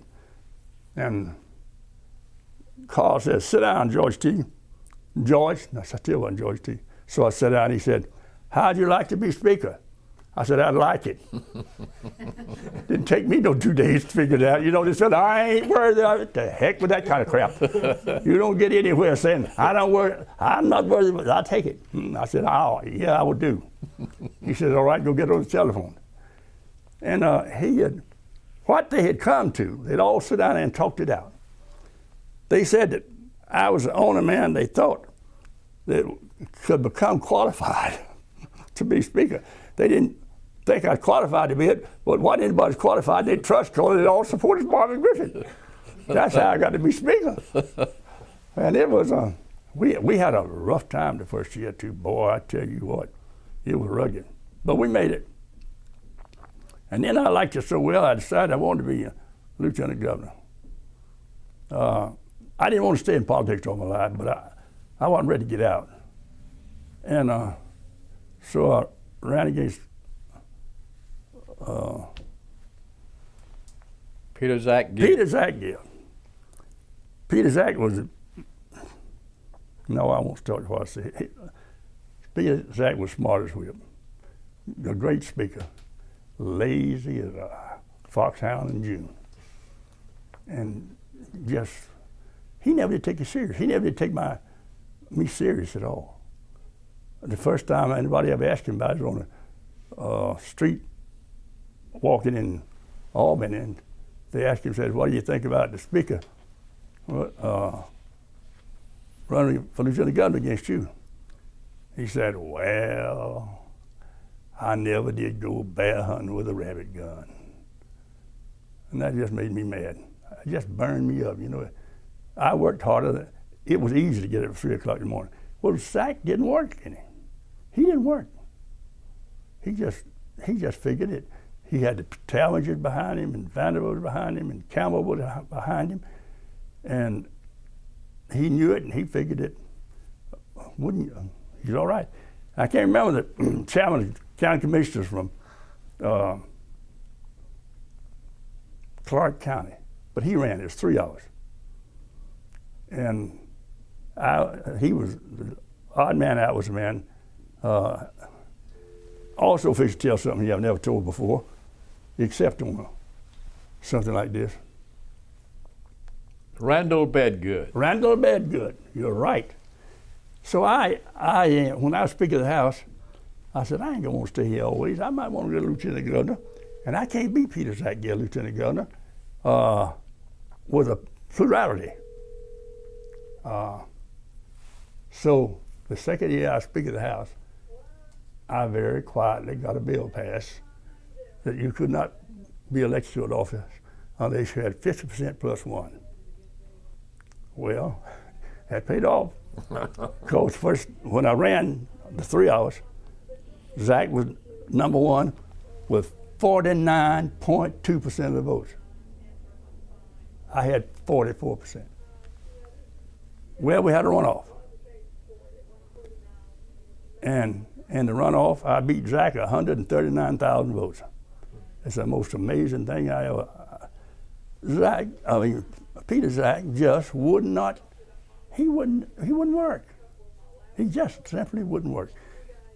and Carl said, "Sit down, George T." George, I still wasn't George T. So I sat down, he said, "How'd you like to be speaker?" I said, "I'd like it." Didn't take me no 2 days to figure it out. You know, they said, "I ain't worried about it." The heck with that kind of crap. You don't get anywhere saying, I'm not worried about it, I'll take it. I said, "Oh, yeah, I will do." He said, "All right, go get on the telephone." And what they had come to, they'd all sit down and talked it out. They said that I was the only man they thought that could become qualified to be speaker. They didn't think I qualified a bit, but what anybody's qualified, they trust because they all supported Marvin Griffin. That's how I got to be speaker. And it was, we had a rough time the first year too. Boy, I tell you what, it was rugged. But we made it. And then I liked it so well, I decided I wanted to be a lieutenant governor. I didn't want to stay in politics all my life, but I wasn't ready to get out. And so I ran against Peter Zach Gill. Peter Zach Gill. Peter Zach was, no, I won't start what I said. Peter Zach was smart as whip, a great speaker, lazy as a foxhound in June. And just, he never did take it serious. He never did take me serious at all. The first time anybody ever asked him about it was on a street walking in Albany, and they asked him, said, what do you think about the speaker running for lieutenant governor against you? He said, well, I never did go bear hunting with a rabbit gun. And that just made me mad. It just burned me up, you know. I worked harder. It was easy to get up at 3 o'clock in the morning. Well, Zach didn't work any. He didn't work. He just figured it. He had the Tallengers behind him, and Vanderbilt was behind him, and Campbell was behind him, and he knew it, and he figured it. Wouldn't you? He's all right. I can't remember the chairman of the county commissioners from Clark County, but he ran. It was 3 hours, and he was the odd man out was the man. Also, if he should tell something I've never told before, except on something like this. Randall Bedgood. Randall Bedgood, you're right. So I when I was Speaker of the House, I said, I ain't gonna want to stay here always. I might want to get a lieutenant governor, and I can't be Peter Zach Gill, lieutenant governor, with a plurality. So the second year I was Speaker of the House, I very quietly got a bill passed that you could not be elected to an office unless you had 50% plus one. Well, that paid off. Because first, when I ran the 3 hours, Zach was number one with 49.2% of the votes. I had 44%. Well, we had a runoff. And in the runoff, I beat Zach 139,000 votes. It's the most amazing thing I ever. Peter Zach just would not. He wouldn't work. He just simply wouldn't work.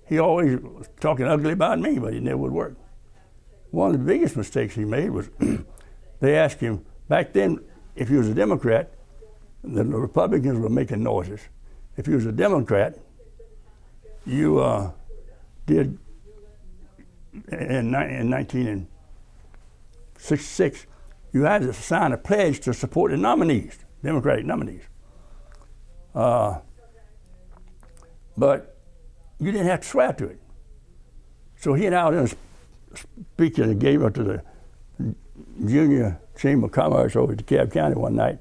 He always was talking ugly about me, but he never would work. One of the biggest mistakes he made was they asked him back then if he was a Democrat. The Republicans were making noises. If he was a Democrat, you did in 1966, you had to sign a pledge to support the nominees, Democratic nominees. But you didn't have to swear to it. So he and I was speaking and gave up to the Junior Chamber of Commerce over at DeKalb County one night,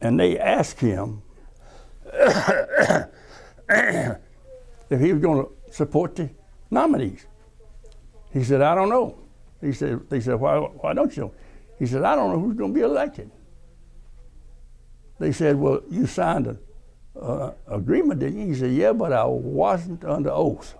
and they asked him if he was going to support the nominees. He said, I don't know. They said, why don't you know? He said, I don't know who's going to be elected. They said, well, you signed an agreement, didn't you? He said, yeah, but I wasn't under oath.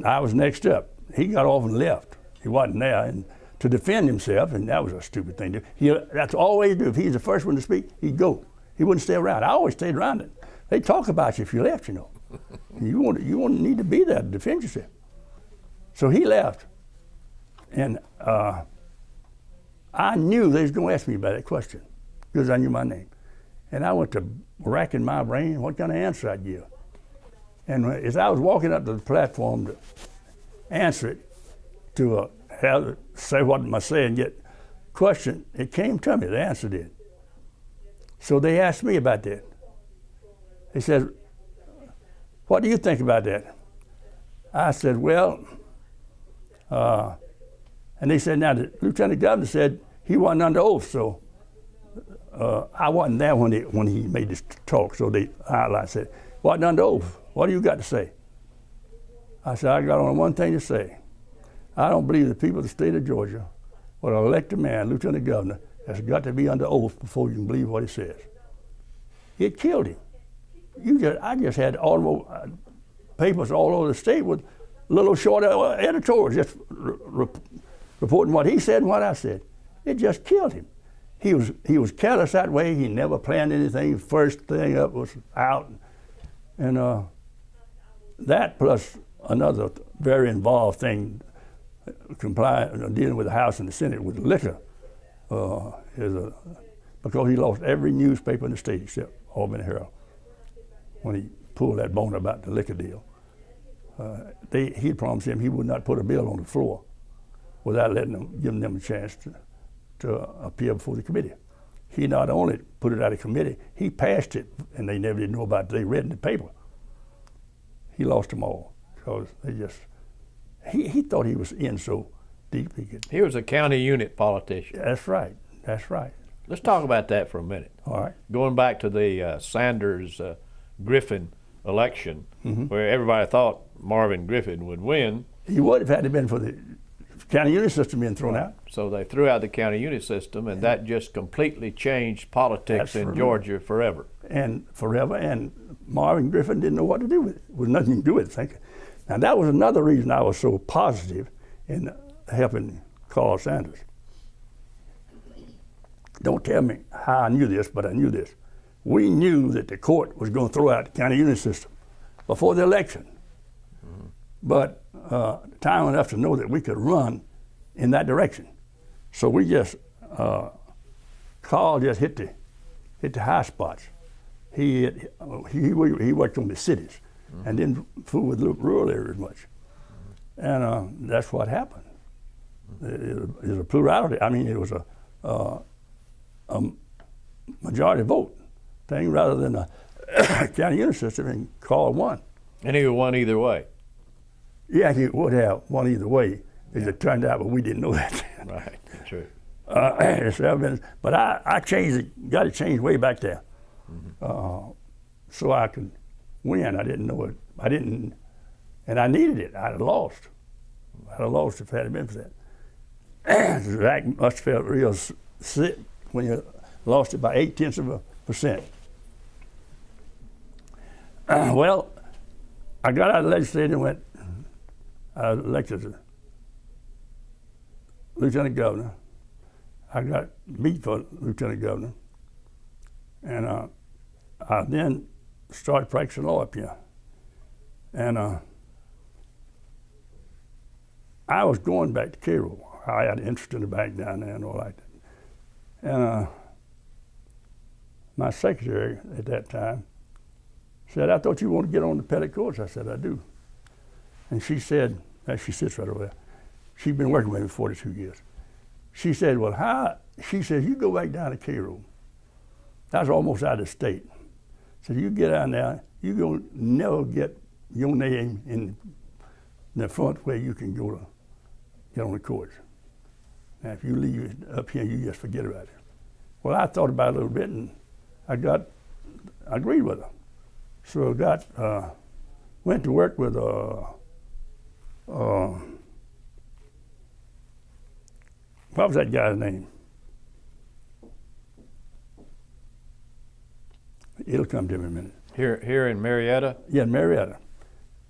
I was next up. He got off and left. He wasn't there and to defend himself, and that was a stupid thing to do. That's always do. If he's the first one to speak, he'd go. He wouldn't stay around. I always stayed around it. They talk about you if you left, you know. You wouldn't need to be there to defend yourself. So he left, and I knew they was going to ask me about that question because I knew my name. And I went to racking my brain what kind of answer I'd give. And as I was walking up to the platform to answer it, to say what I must say and get questioned, it came to me, the answer did. So they asked me about that. They said, what do you think about that? I said, well, and they said, now the lieutenant governor said he wasn't under oath, so I wasn't there when he made this talk. So I said, wasn't under oath. What do you got to say? I said, I got only one thing to say. I don't believe the people of the state of Georgia will elect a man, lieutenant governor, that's got to be under oath before you can believe what he says. It killed him. I just had papers all over the state with little short editorials just reporting what he said and what I said. It just killed him. He was careless that way. He never planned anything. First thing up was out, and that plus another very involved thing, dealing with the House and the Senate with liquor, because he lost every newspaper in the state except Albany Herald when he pulled that bone about the liquor deal. He promised him he would not put a bill on the floor without giving them a chance to appear before the committee. He not only put it out of committee, he passed it, and they never did know about it. They read in the paper. He lost them all because he thought he was in so deep he could. He was a county unit politician. That's right. That's right. Let's talk about that for a minute. All right. Going back to the Sanders-Griffin election, where everybody thought Marvin Griffin would win. He would if it hadn't been for the county unit system being thrown out. So they threw out the county unit system, and that just completely changed politics in Georgia forever. And Marvin Griffin didn't know what to do with it. It was nothing to do with it. Now that was another reason I was so positive in helping Carl Sanders. Don't tell me how I knew this, but I knew this. We knew that the court was going to throw out the county unit system before the election. But time enough to know that we could run in that direction. So we just, Carl just hit the high spots. He worked on the cities and didn't fool with the rural areas much. And that's what happened. It was a plurality. I mean, it was a majority vote thing rather than a county unit system, and Carl won. And he won either way. Yeah, he would have won either way, as it turned out, but we didn't know that. Right, true. But I changed it, got it changed way back there, so I could win. I didn't know it. And I needed it. I'd have lost. I'd have lost if it hadn't been for that. Zach must have felt real sick when you lost it by 0.8%. Well, I got out of the legislature and went. I was elected as lieutenant governor. I got beat for lieutenant governor, and I then started practicing law up here. And I was going back to Cairo. I had an interest in the bank down there and all like that. And my secretary at that time said, "I thought you wanted to get on the appellate courts." I said, "I do." And she said, she sits right over there. She'd been working with me for 42 years. She said, "Well, how?" She said, "You go back down to Cairo." That was almost out of state. Said, "You get down there, you're going to never get your name in the front where you can go to get on the courts. Now, if you leave it up here, you just forget about it." Well, I thought about it a little bit, and I agreed with her. So I went to work with what was that guy's name? It'll come to me in a minute. Here in Marietta? Yeah, in Marietta.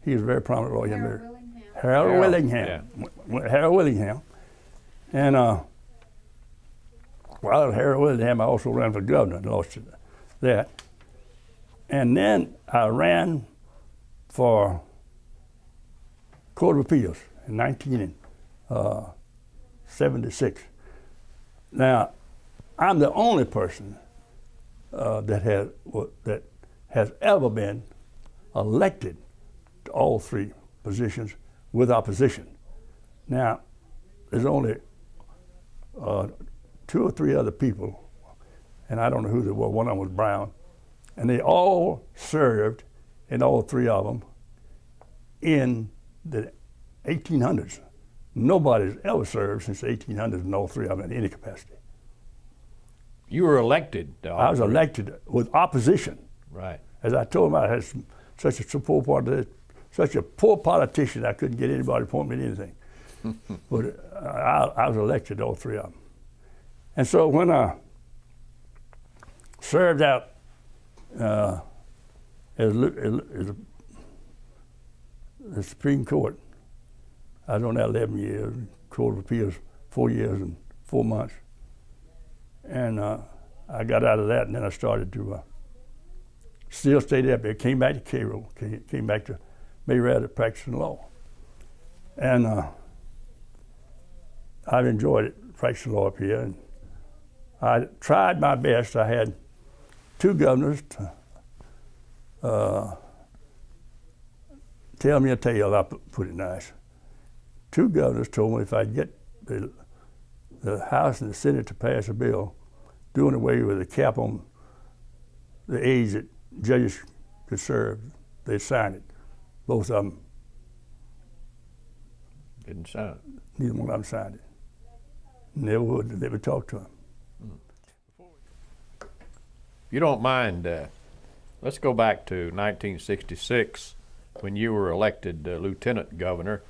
He was a very prominent lawyer in Marietta. Harold Willingham. Harold Willingham. Yeah. Harold Willingham. And Harold Willingham, I also ran for governor and lost that. And then I ran for Court of Appeals in 1976. Now, I'm the only person that has ever been elected to all three positions with opposition. Now, there's only 2 or 3 other people, and I don't know who they were. One of them was Brown, and they all served in all 3 of them in the 1800s. Nobody's ever served since the 1800s in all three of them in any capacity. You were elected. I was elected with opposition. Right. As I told him, I had such a poor politician, I couldn't get anybody to appoint me to anything. But I was elected, all three of them. And so when I served out as the Supreme Court, I was on that 11 years, Court of Appeals 4 years and 4 months. And I got out of that, and then I started to still stayed up there, came back to Cairo, came back to Mayrath practicing law. And I've enjoyed it, practicing law up here. And I tried my best. I had 2 governors to tell me a tale, I put it nice. 2 governors told me if I'd get the House and the Senate to pass a bill doing away with the cap on the age that judges could serve, they'd sign it. Both of them. Didn't sign it. Neither one of them signed it. Never would. Never talk to him. If you don't mind, let's go back to 1966 when you were elected lieutenant governor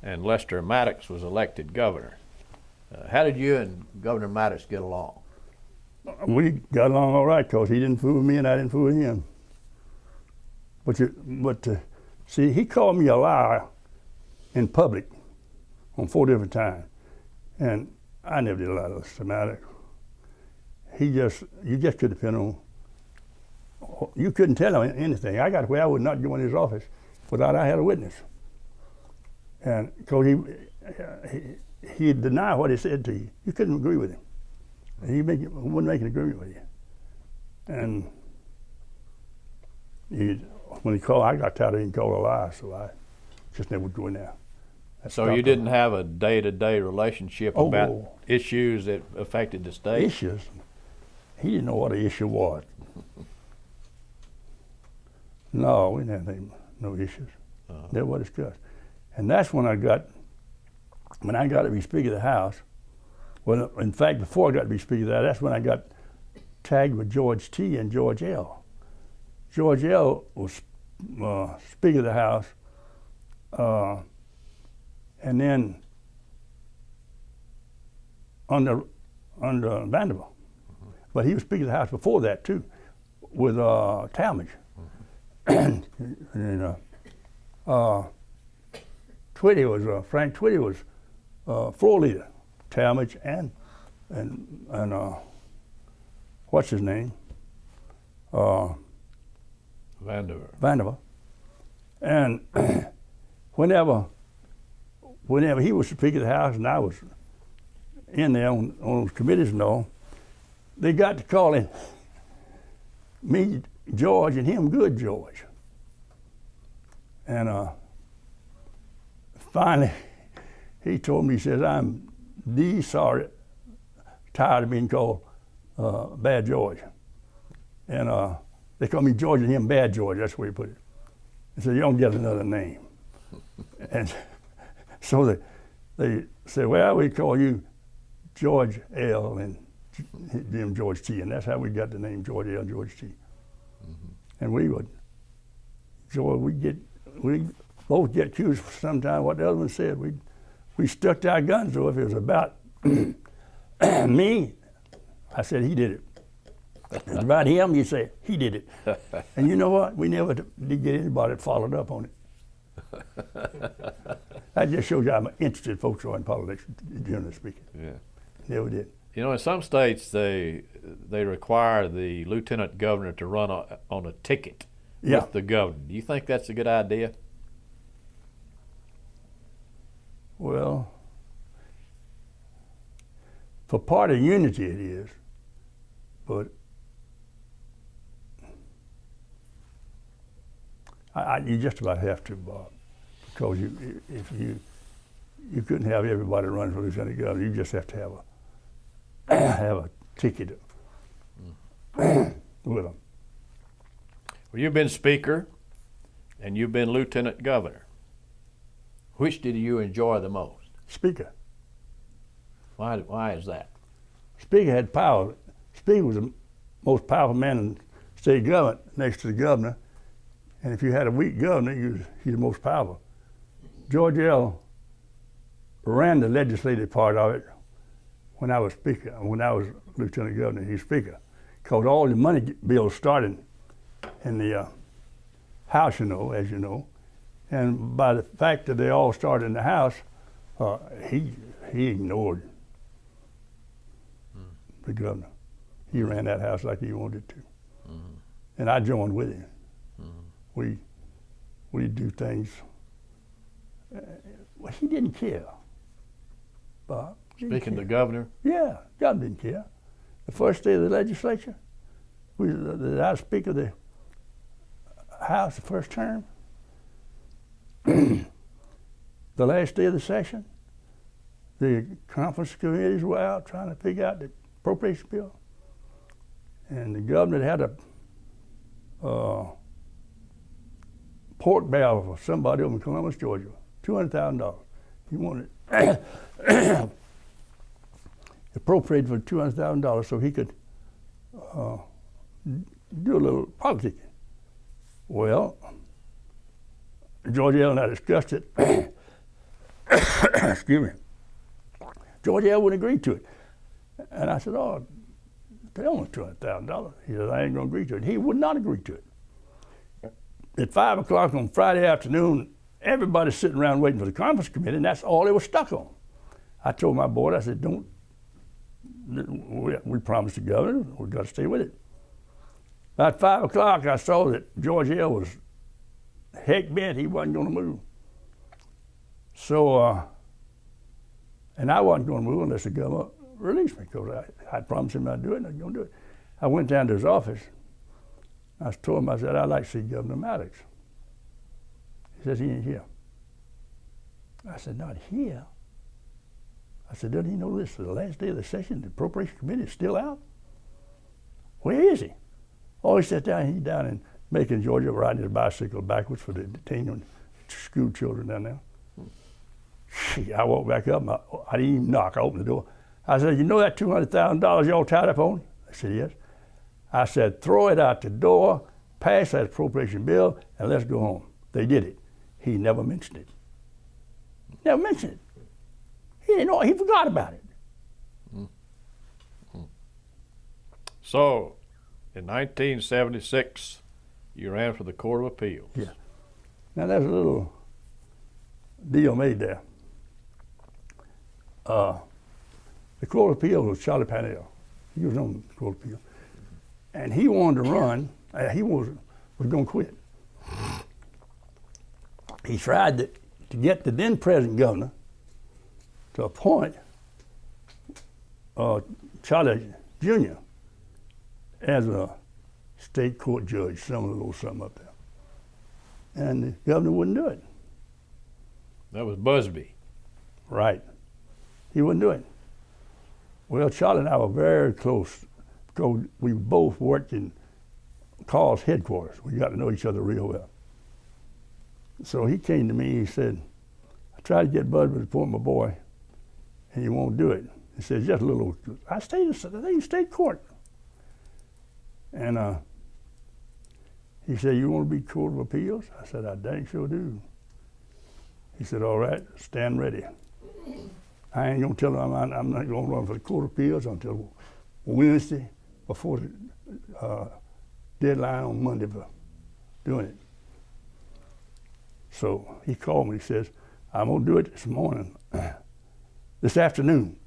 and Lester Maddox was elected governor. How did you and Governor Maddox get along? We got along all right because he didn't fool me and I didn't fool him. But see, he called me a liar in public on 4 different times, and I never did a lot of Lester Maddox. You just could depend on. You couldn't tell him anything. I got where I would not go in his office without I had a witness. And because he'd deny what he said to you. You couldn't agree with him. And he wouldn't make an agreement with you. And when he called, I got tired of being called a liar, so I just never would go in there. So you didn't have a day-to-day relationship about issues that affected the state? Issues? He didn't know what an issue was. No, we didn't have no issues. Never were discussed. And that's when I got to be Speaker of the House. Well, in fact, before I got to be Speaker of the House, that's when I got tagged with George T. and George L. George L. was Speaker of the House, and then under Vanderbilt. But he was Speaker of the House before that too, with Talmadge. And Twitty was Frank Twitty was floor leader, Talmadge and what's his name? Vanderbilt. And whenever he was Speaker of the House and I was in there on those committees and all, they got to calling me George and him Good George. And finally, he told me, he says, I'm tired of being called Bad George. And they call me George and him Bad George, that's where he put it. He said, you don't get another name. And so they said, well, we call you George L. and him George T. And that's how we got the name George L. George T. And we both get accused sometime what the other one said. We stuck to our guns, though. If it was about me, I said he did it. If it was about him, you say he did it. And you know what? We never did get anybody that followed up on it. That just shows you how interested folks are in politics, generally speaking. Yeah. Never did. You know, in some states, they require the lieutenant governor to run on a ticket with the governor. Do you think that's a good idea? Well, for party unity it is, but you just about have to, Bob, because if you couldn't have everybody running for lieutenant governor. You just have to have a ticket with them. Well, you've been Speaker, and you've been Lieutenant Governor. Which did you enjoy the most? Speaker. Why is that? Speaker had power. Speaker was the most powerful man in state government next to the governor. And if you had a weak governor, he's the most powerful. George L. ran the legislative part of it when I was Speaker. When I was Lieutenant Governor, he was Speaker. Because all the money bills started in the House, as you know. And by the fact that they all started in the House, he ignored the governor. He ran that House like he wanted to. And I joined with him. We do things. Well, he didn't care, Bob. Speaking to the governor? Yeah, God didn't care. The first day of the legislature, I was Speaker of the House the first term. The last day of the session, the conference committees were out trying to figure out the appropriation bill. And the governor had a pork barrel for somebody over in Columbus, Georgia, $200,000. He wanted appropriated for $200,000 so he could do a little politicking. Well, George L. and I discussed it. Excuse me. George L. wouldn't agree to it. And I said, oh, they only $200,000. He said, I ain't gonna agree to it. He would not agree to it. At 5 o'clock on Friday afternoon, everybody's sitting around waiting for the conference committee, and that's all they were stuck on. I told my board, I said, we promised the governor, we've got to stay with it. About 5 o'clock, I saw that George L. was heck bent, he wasn't gonna move. So, and I wasn't gonna move unless the governor released me, because I promised him I'd do it, and I was gonna do it. I went down to his office. I told him, I said, I'd like to see Governor Maddox. He says, he ain't here. I said, not here? I said, doesn't he know this is the last day of the session? The Appropriation Committee is still out? Where is he? Oh, he sat down, he's down in Macon, Georgia, riding his bicycle backwards for the detained school children down there. I walked back up, I didn't even knock, I opened the door. I said, you know that $200,000 y'all tied up on? I said, yes. I said, throw it out the door, pass that appropriation bill, and let's go home. They did it. He never mentioned it. Never mentioned it. He didn't know, he forgot about it. So, in 1976, you ran for the Court of Appeals. Yeah. Now there's a little deal made there. The Court of Appeals was Charlie Parnell. He was on the Court of Appeals. And he wanted to run, he was going to quit. He tried to get the then president governor to appoint Charlie Jr. as a state court judge, some little something up there. And the governor wouldn't do it. That was Busby. Right. He wouldn't do it. Well, Charlie and I were very close because we both worked in Carl's headquarters. We got to know each other real well. So he came to me, he said, I tried to get Busby to appoint my boy, and he won't do it. He said, just a little, I stayed in state court. And he said, you want to be Court of Appeals? I said, I dang sure do. He said, all right, stand ready. I ain't gonna tell him I'm not gonna run for the Court of Appeals until Wednesday before the deadline on Monday for doing it. So he called me, he says, I'm gonna do it this morning, this afternoon.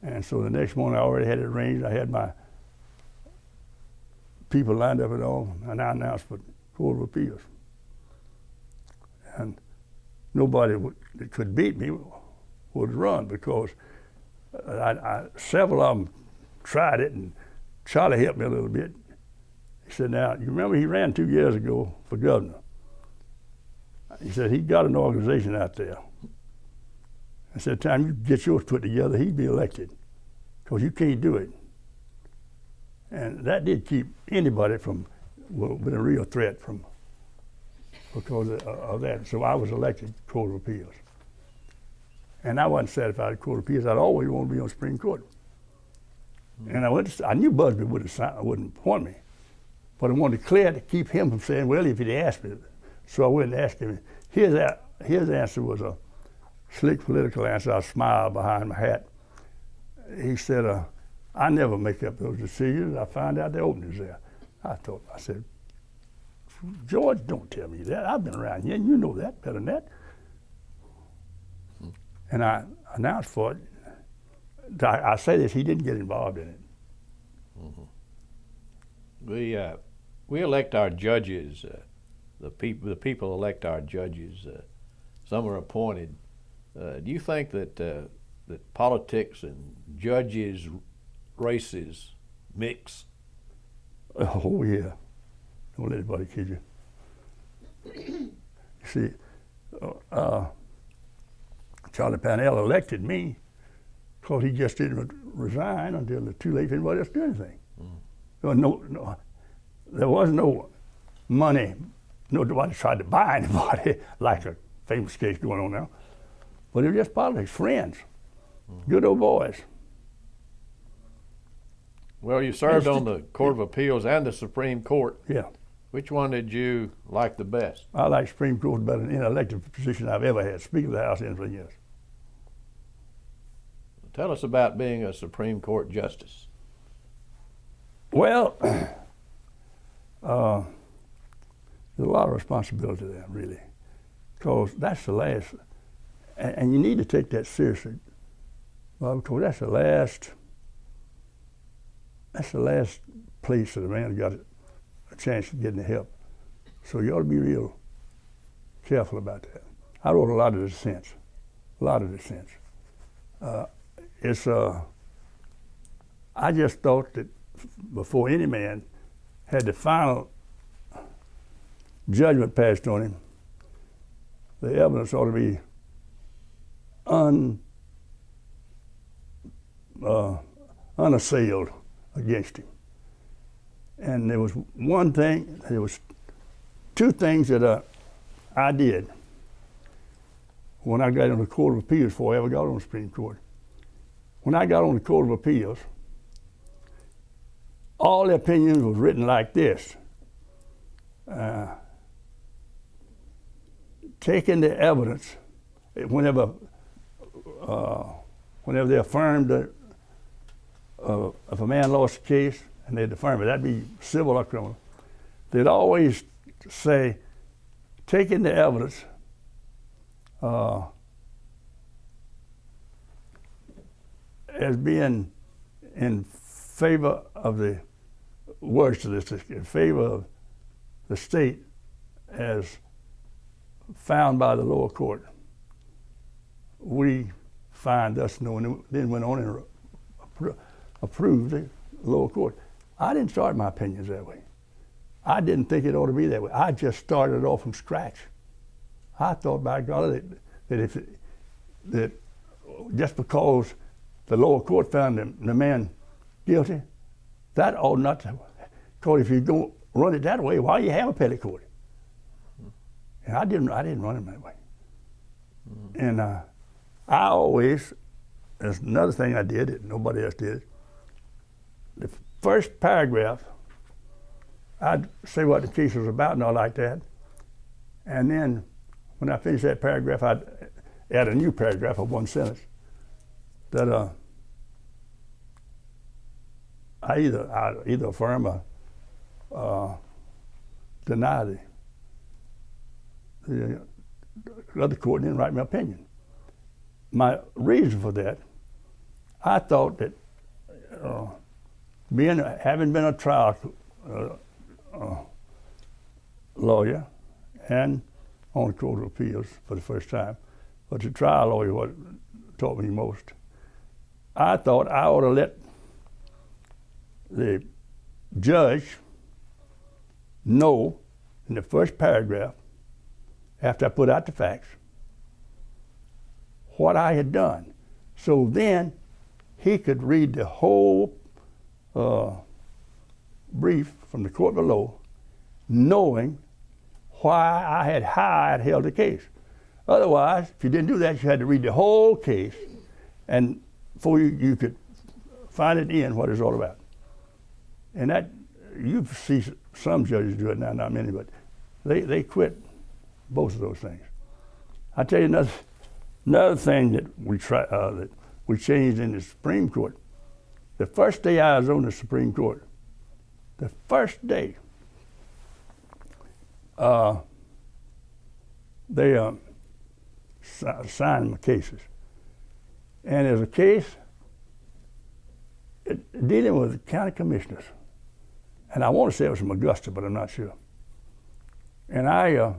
And so the next morning I already had it arranged. I had my people lined up and all, and I announced for Court of Appeals. And nobody that could beat me would run because several of them tried it, and Charlie helped me a little bit. He said, now, you remember he ran 2 years ago for governor. He said, he got an organization out there. I said, time you get yours put together, he'd be elected, because you can't do it. And that did keep anybody from, well, been a real threat from because of that. So I was elected to the Court of Appeals. And I wasn't satisfied with the Court of Appeals. I'd always wanted to be on the Supreme Court. And I knew Busby wouldn't appoint me, but I wanted to clear it to keep him from saying, well, if he'd asked me. So I wouldn't ask him. His answer was a slick political answer. I smiled behind my hat. He said, I never make up those decisions. I find out the opening's there. I said, George, don't tell me that. I've been around here, and you know that better than that. And I announced for it. I say this, he didn't get involved in it. We elect our judges. The people elect our judges. Some are appointed. Do you think that that politics and judges races mix? Oh yeah. Don't let anybody kid you. You see, Charlie Parnell elected me because he just didn't resign until it's too late for anybody else to do anything. There was no money. Nobody tried to buy anybody, like a famous case going on now. But it was just politics, friends, good old boys. Well, you served on the Court of Appeals and the Supreme Court. Yeah. Which one did you like the best? I like Supreme Court better than any elected position I've ever had. Speaker of the House in 3 years. Tell us about being a Supreme Court justice. Well, there's a lot of responsibility there, really, because that's the last, and you need to take that seriously, well, because that's the last place that a man got a chance of getting the help. So you ought to be real careful about that. I wrote a lot of dissents. I just thought that before any man had the final judgment passed on him, the evidence ought to be unassailed against him. And there was two things that I did when I got on the Court of Appeals before I ever got on the Supreme Court. When I got on the Court of Appeals, all the opinions was written like this. Taking the evidence, whenever they affirmed that if a man lost a case and they'd affirm it, that'd be civil or criminal, they'd always say, taking the evidence as being in favor of the words to this, in favor of the state as found by the lower court, we find thus knowing, then went on and approved the lower court. I didn't start my opinions that way. I didn't think it ought to be that way. I just started it off from scratch. I thought, by God, that just because the lower court found the man guilty, that ought not to. Because if you don't run it that way, why do you have appellate court? And I didn't run it that way. And I always, there's another thing I did that nobody else did. The first paragraph, I'd say what the case was about and all like that. And then when I finished that paragraph, I'd add a new paragraph of one sentence that I either affirm or deny the other court and then write my opinion. My reason for that, I thought that having been a trial lawyer and on the Court of Appeals for the first time, but the trial lawyer what taught me most, I thought I ought to let the judge know in the first paragraph, after I put out the facts, what I had done. So then he could read the whole brief from the court below, knowing how I had held the case. Otherwise, if you didn't do that, you had to read the whole case, and before you could find at the end what it's all about. And that, you see some judges do it now, not many, but they quit both of those things. I tell you another thing that we changed in the Supreme Court. The first day I was on the Supreme Court, the first day, they signed my cases. And there's a case dealing with the county commissioners. And I want to say it was from Augusta, but I'm not sure. And I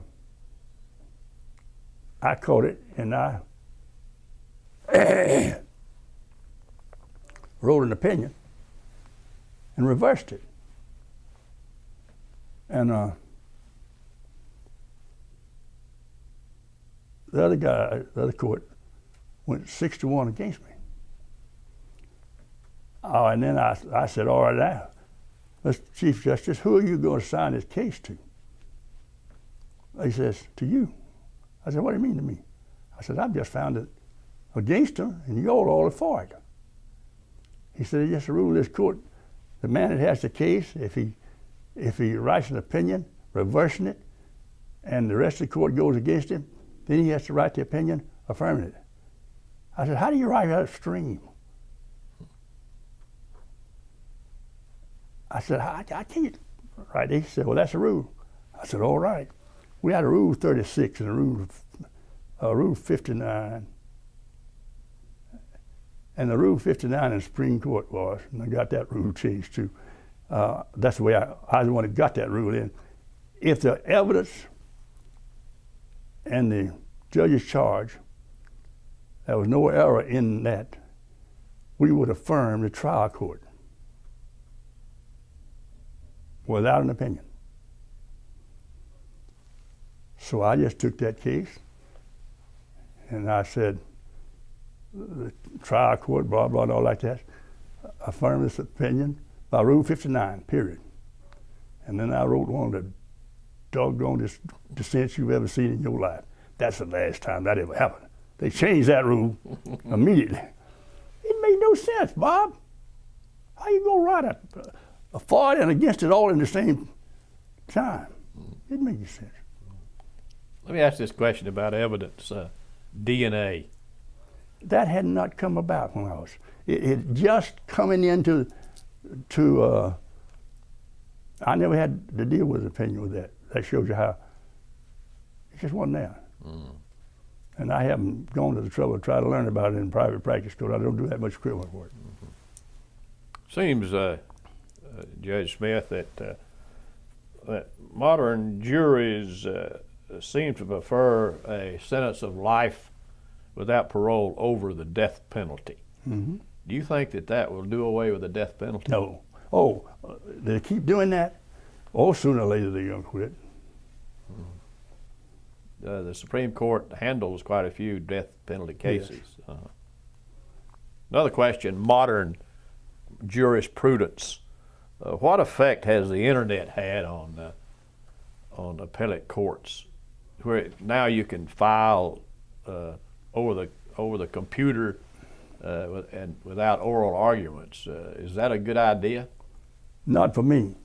caught it, and I wrote an opinion and reversed it. And the other court went 6-1 against me. Oh, and then I said, all right, now, Mr. Chief Justice, who are you going to sign this case to? He says, to you. I said, what do you mean to me? I said, I've just found it against him, and you're all for it. He said, just a rule of this court, the man that has the case, if he writes an opinion, reversing it, and the rest of the court goes against him, then he has to write the opinion affirming it. I said, how do you write that upstream? I said, I can't write it. He said, well, that's a rule. I said, all right. We had a Rule 36 and a Rule 59. And the Rule 59 in the Supreme Court was, and I got that rule changed too. That's the way I was the one that got that rule in. If the evidence and the judge's charge, there was no error in that, we would affirm the trial court without an opinion. So I just took that case and I said, the trial court, blah, blah, and all like that, affirm this opinion by Rule 59, period. And then I wrote one of the doggonest dissents you've ever seen in your life. That's the last time that ever happened. They changed that rule immediately. It made no sense, Bob. How you gonna write a for it and against it all in the same time? It didn't make any sense. Let me ask this question about evidence, DNA. That had not come about when I was. It just coming into, I never had to deal with an opinion with that. That shows you how, it just wasn't there. And I haven't gone to the trouble to try to learn about it in private practice because I don't do that much criminal work. Seems, Judge Smith, that modern juries seem to prefer a sentence of life without parole over the death penalty. Mm-hmm. Do you think that will do away with the death penalty? No. Oh, they keep doing that? Oh, sooner or later they're going to quit. The Supreme Court handles quite a few death penalty cases. Yes. Another question, modern jurisprudence. What effect has the internet had on appellate courts, where now you can file over the computer and without oral arguments? Is that a good idea? Not for me.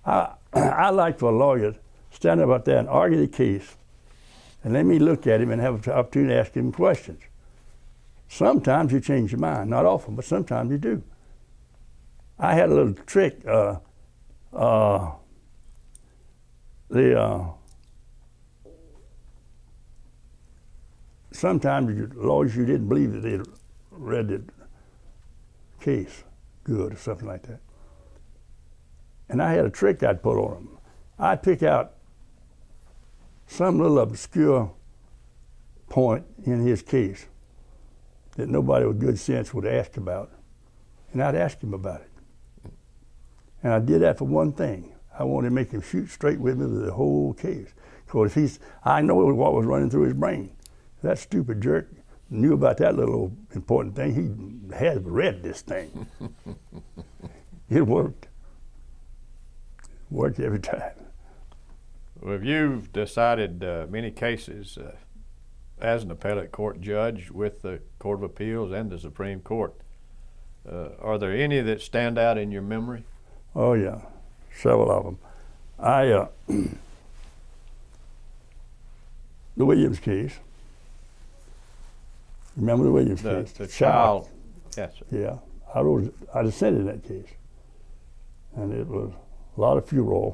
I like for a lawyer to stand up out there and argue the case and let me look at him and have an opportunity to ask him questions. Sometimes you change your mind, not often, but sometimes you do. I had a little trick. Sometimes lawyers, you didn't believe that they had read the case good or something like that. And I had a trick I'd put on them. I'd pick out some little obscure point in his case that nobody with good sense would ask about, and I'd ask him about it. And I did that for one thing. I wanted to make him shoot straight with me with the whole case. Because I know what was running through his brain. That stupid jerk knew about that little important thing. He had read this thing. It worked. Worked every time. Well, you've decided many cases as an appellate court judge with the Court of Appeals and the Supreme Court. Are there any that stand out in your memory? Oh yeah, several of them. The Williams case. Remember the Williams case? The child. Yes, sir. Yeah, I dissented in that case, and it was a lot of furor.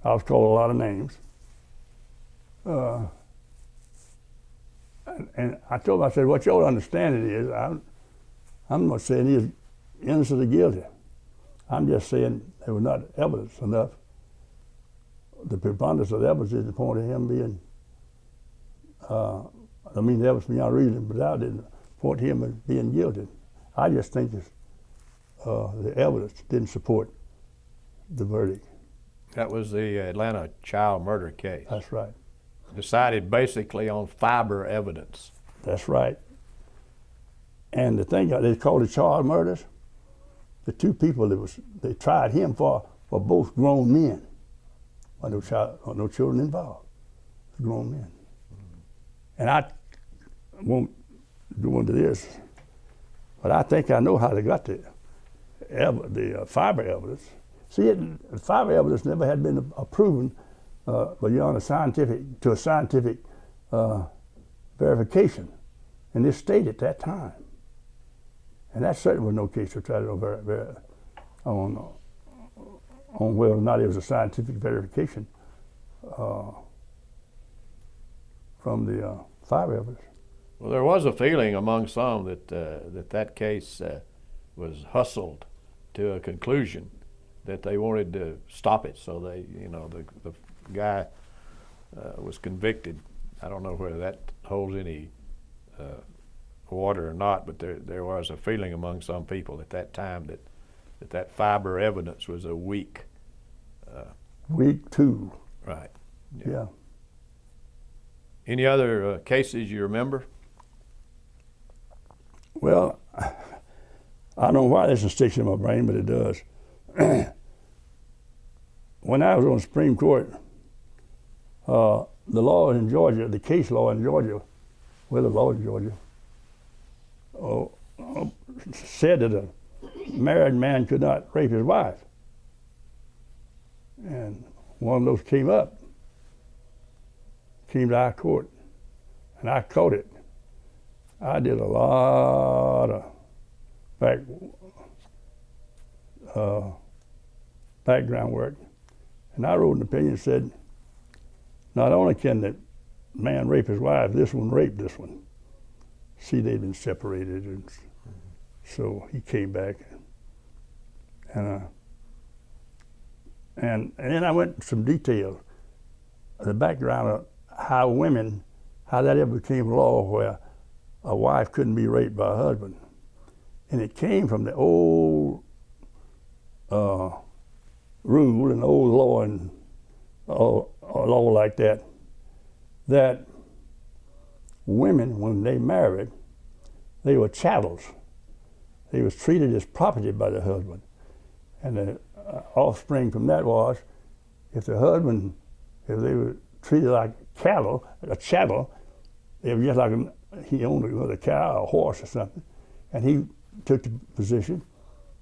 I was called a lot of names. And I told him, I said, what you ought to understand it is, I'm not saying he is innocent or guilty. I'm just saying there was not evidence enough. The preponderance of the evidence is the point of him being, the evidence beyond reason, but I didn't point to him as being guilty. I just think the evidence didn't support the verdict. That was the Atlanta child murder case. That's right. Decided basically on fiber evidence. That's right. And the thing, they called it child murders. The two people they tried him for were both grown men. No children involved. Grown men. And I won't go into this, but I think I know how they got the fiber evidence. See, the fiber evidence never had been proven beyond a scientific verification in this state at that time. And that certainly was no case to try to on whether or not it was a scientific verification from the fiber evidence. Well, there was a feeling among some that that case was hustled to a conclusion, that they wanted to stop it, so they, the guy was convicted. I don't know whether that holds any water or not, but there was a feeling among some people at that time that fiber evidence was a weak. Weak too. Right. Yeah. Any other cases you remember? Well, I don't know why this sticks in my brain, but it does. When I was on the Supreme Court, the law in Georgia, the case law in Georgia, the law in Georgia, said that a married man could not rape his wife. And one of those came to our court, and I caught it. I did a lot of background work, and I wrote an opinion that said, not only can the man rape his wife, this one raped this one. See, they'd been separated, and so he came back, and then I went into some detail, the background of how that ever became law where a wife couldn't be raped by a husband. And it came from the old rule and old law and a law like that women, when they married, they were chattels. They was treated as property by the husband. And the offspring from that was, if they were treated like a chattel, they were just like he owned a cow or a horse or something. And he took the position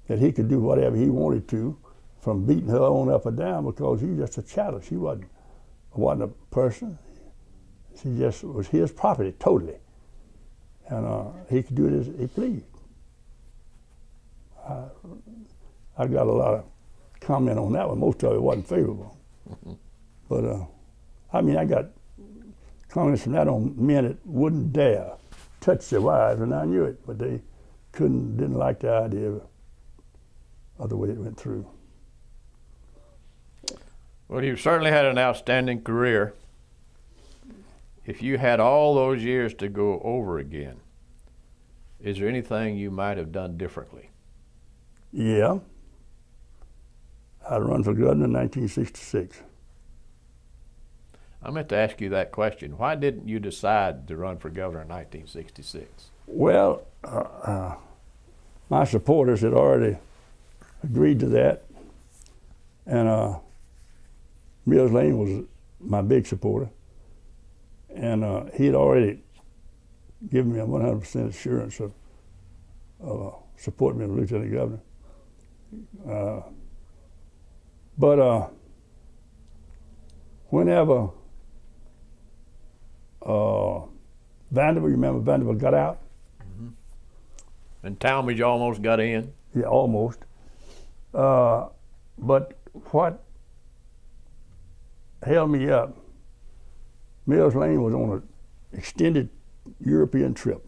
that he could do whatever he wanted to, from beating her on up or down, because he was just a chattel. She wasn't a person. She just was his property totally. And he could do it as he pleased. I got a lot of comment on that one. Most of it wasn't favorable. But I got comments from that on men that wouldn't dare touch their wives, and I knew it, but they didn't like the idea of the way it went through. Well, you've certainly had an outstanding career. If you had all those years to go over again, is there anything you might have done differently? Yeah. I run for governor in 1966. I meant to ask you that question. Why didn't you decide to run for governor in 1966? Well, my supporters had already agreed to that, and Mills Lane was my big supporter, and he had already given me a 100% assurance of supporting me as lieutenant governor. But whenever Vanderbilt, you remember Vanderbilt got out? Mm-hmm. And Talmadge almost got in. Yeah, almost. But what held me up, Mills Lane was on an extended European trip.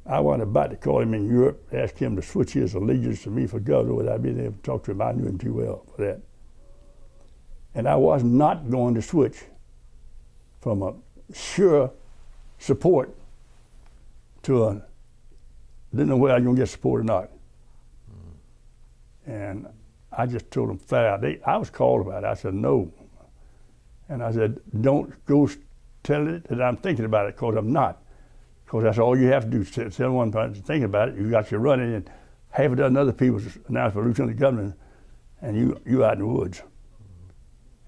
I was about to call him in Europe, ask him to switch his allegiance to me for governor without being able to talk to him. I knew him too well for that. And I was not going to switch from a sure support to a, didn't know whether I was going to get support or not. And I just told them flat out. I was called about it. I said, no. And I said, don't go tell it that I'm thinking about it, because I'm not. Because that's all you have to do, tell one person to think about it. You got your running, and half a dozen other people announced for lieutenant governor, and you out in the woods.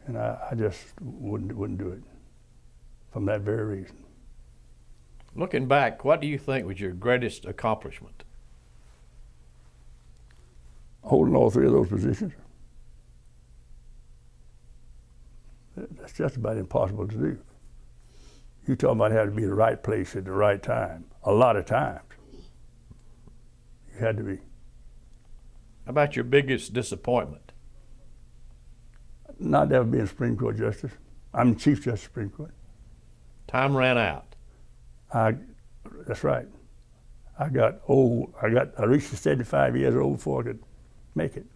And I just wouldn't do it from that very reason. Looking back, what do you think was your greatest accomplishment? Holding all three of those positions. That's just about impossible to do. You talking about having to be in the right place at the right time. A lot of times. You had to be. How about your biggest disappointment? Not ever being Supreme Court Justice. I'm Chief Justice of the Supreme Court. Time ran out. That's right. I got old. I reached 75 years old before I could make it.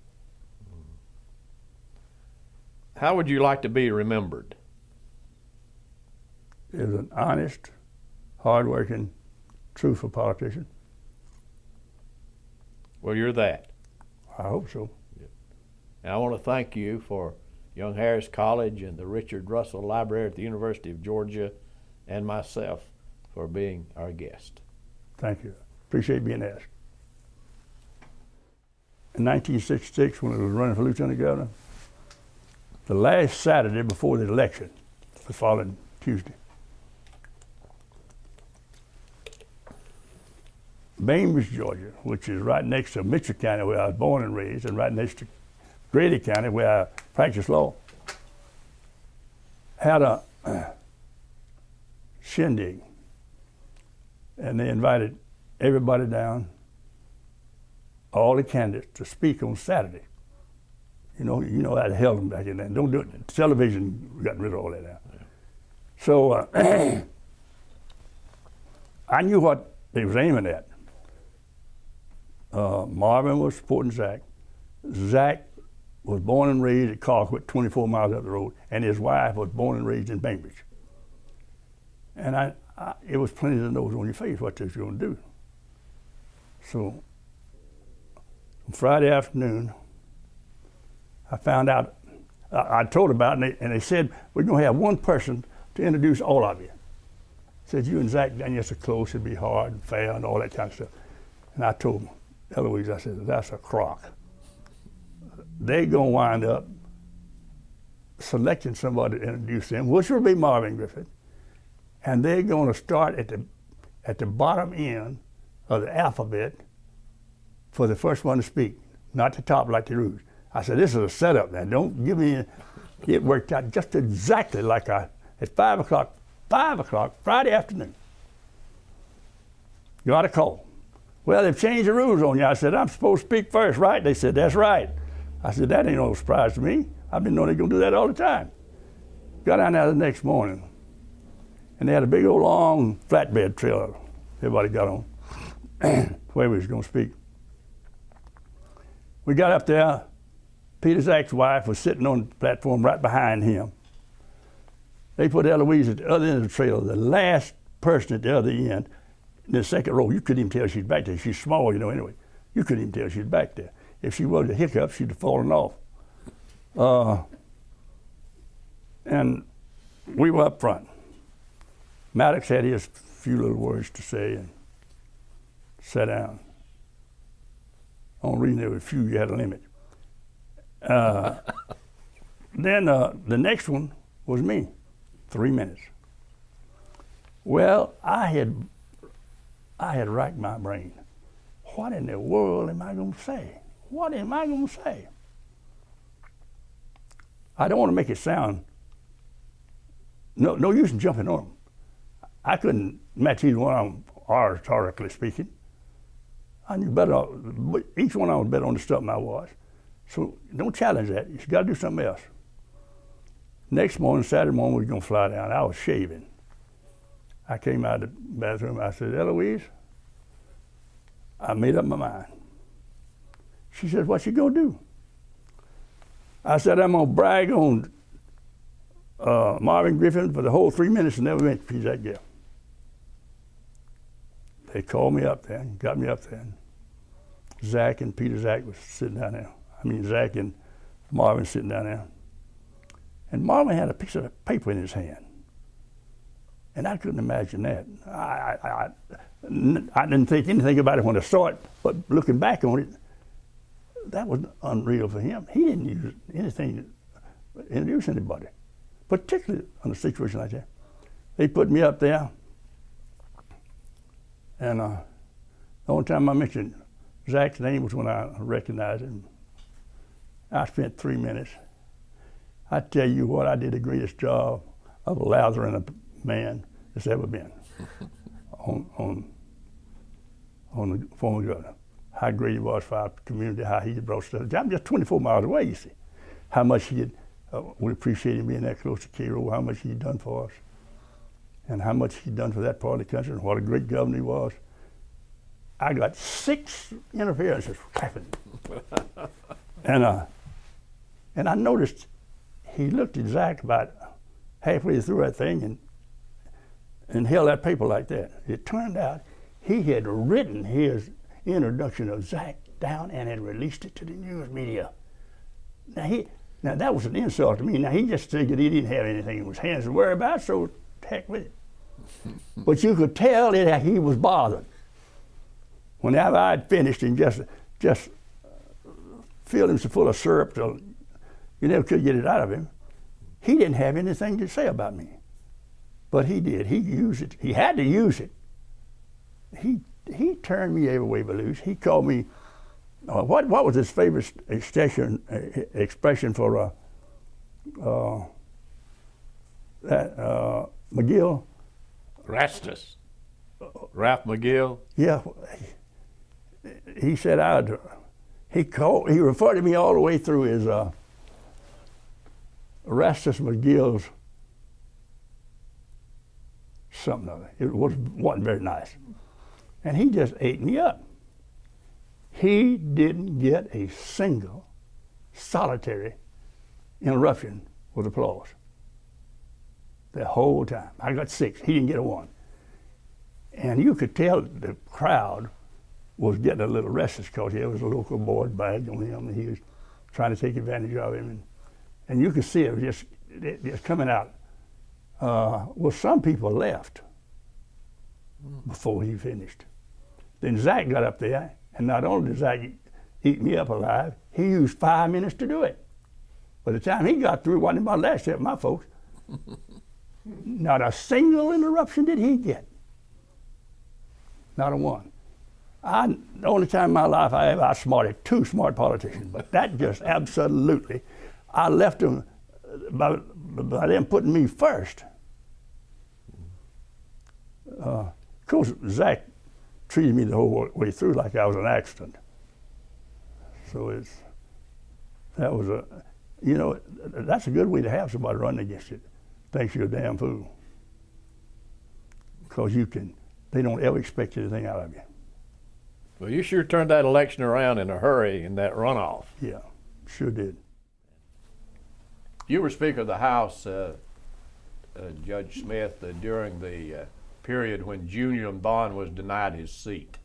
How would you like to be remembered? As an honest, hardworking, truthful politician. Well, you're that. I hope so. And I want to thank you for Young Harris College and the Richard Russell Library at the University of Georgia, and myself for being our guest. Thank you. Appreciate being asked. In 1966, when I was running for lieutenant governor, the last Saturday before the election, the following Tuesday, Bainbridge, Georgia, which is right next to Mitchell County, where I was born and raised, and right next to Grady County, where I practiced law, had a shindig. And they invited everybody down, all the candidates, to speak on Saturday. You know how to held them back in then. Don't do it. Television got rid of all that now. Yeah. So I knew what they was aiming at. Marvin was supporting Zach. Zach was born and raised at Colquitt, 24 miles up the road, and his wife was born and raised in Bainbridge. And it was plenty to nose on your face what they was going to do. So on Friday afternoon, I found out, I told about it, and they said, we're going to have one person to introduce all of you. Said, you and Zach Daniels are close, it'd be hard and fair and all that kind of stuff. And I told Eloise, I said, that's a crock. They're going to wind up selecting somebody to introduce them, which will be Marvin Griffith. And they're going to start at the bottom end of the alphabet for the first one to speak, not the top like the Rouge. I said, this is a setup now. Don't give me, it worked out just exactly like at 5 o'clock, Friday afternoon. Got a call. Well, they've changed the rules on you. I said, I'm supposed to speak first, right? They said, that's right. I said, that ain't no surprise to me. I've been knowing they're going to do that all the time. Got down there the next morning, and they had a big old long flatbed trailer everybody got on where we was going to speak. We got up there. Peter Zach's wife was sitting on the platform right behind him. They put Eloise at the other end of the trailer, the last person at the other end, in the second row. You couldn't even tell she's back there. She's small, anyway. You couldn't even tell she's back there. If she was a hiccup, she'd have fallen off. And we were up front. Maddox had his few little words to say and sat down. On reading there were a few, you had a limit. then the next one was me, 3 minutes. Well, I had racked my brain. What in the world am I going to say? What am I going to say? I don't want to make it sound no use in jumping on them. I couldn't match either one of them oratorically speaking. I knew better. Each one of them was better on the stuff than I was. So don't challenge that. You got to do something else. Next morning, Saturday morning, we were going to fly down. I was shaving. I came out of the bathroom. I said, Eloise, I made up my mind. She said, what you going to do? I said, I'm going to brag on Marvin Griffin for the whole 3 minutes and never mention Peter Zach Gill. They called me up there, got me up there. Zach and Peter Zach was sitting down there. I mean, Zach and Marvin sitting down there. And Marvin had a piece of paper in his hand. And I couldn't imagine that. I didn't think anything about it when I saw it, but looking back on it, that was unreal for him. He didn't use anything to introduce anybody, particularly in a situation like that. They put me up there, and the only time I mentioned Zach's name was when I recognized him. I spent 3 minutes. I tell you what, I did the greatest job of lathering a man that's ever been on the former governor. How great he was for our community, how he brought stuff. I'm just 24 miles away, you see. How much he would appreciate him being that close to Cairo, how much he'd done for us, and how much he'd done for that part of the country, and what a great governor he was. I got 6 interferences clapping. And I noticed he looked at Zach about halfway through that thing and held that paper like that. It turned out he had written his introduction of Zach down and had released it to the news media. Now that was an insult to me. Now he just figured he didn't have anything in his hands to worry about, so heck with it. But you could tell that he was bothered. Whenever I'd finished and just filled him so full of syrup till you never could get it out of him, he didn't have anything to say about me. But he did. He used it. He had to use it. He turned me every way but loose. He called me, what was his favorite expression for McGill? Rastus. Ralph McGill. Yeah. He said he referred to me all the way through his Erastus McGill's something of it. It wasn't very nice. And he just ate me up. He didn't get a single solitary interruption with applause. The whole time. I got 6. He didn't get a 1. And you could tell the crowd was getting a little restless because there was a local board badge on him and he was trying to take advantage of him. And you could see it was just coming out. Well, some people left before he finished. Then Zach got up there, and not only did Zach eat me up alive, he used 5 minutes to do it. By the time he got through, it wasn't about last step, my folks. Not a single interruption did he get. Not a one. The only time in my life I ever outsmarted 2 smart politicians, but that just absolutely, I left them by them putting me first. Of course, Zach treated me the whole way through like I was an accident. So that's a good way to have somebody running against you. Thinks you're a damn fool. Because they don't ever expect anything out of you. Well, you sure turned that election around in a hurry in that runoff. Yeah, sure did. You were Speaker of the House, Judge Smith, during the period when Julian Bond was denied his seat.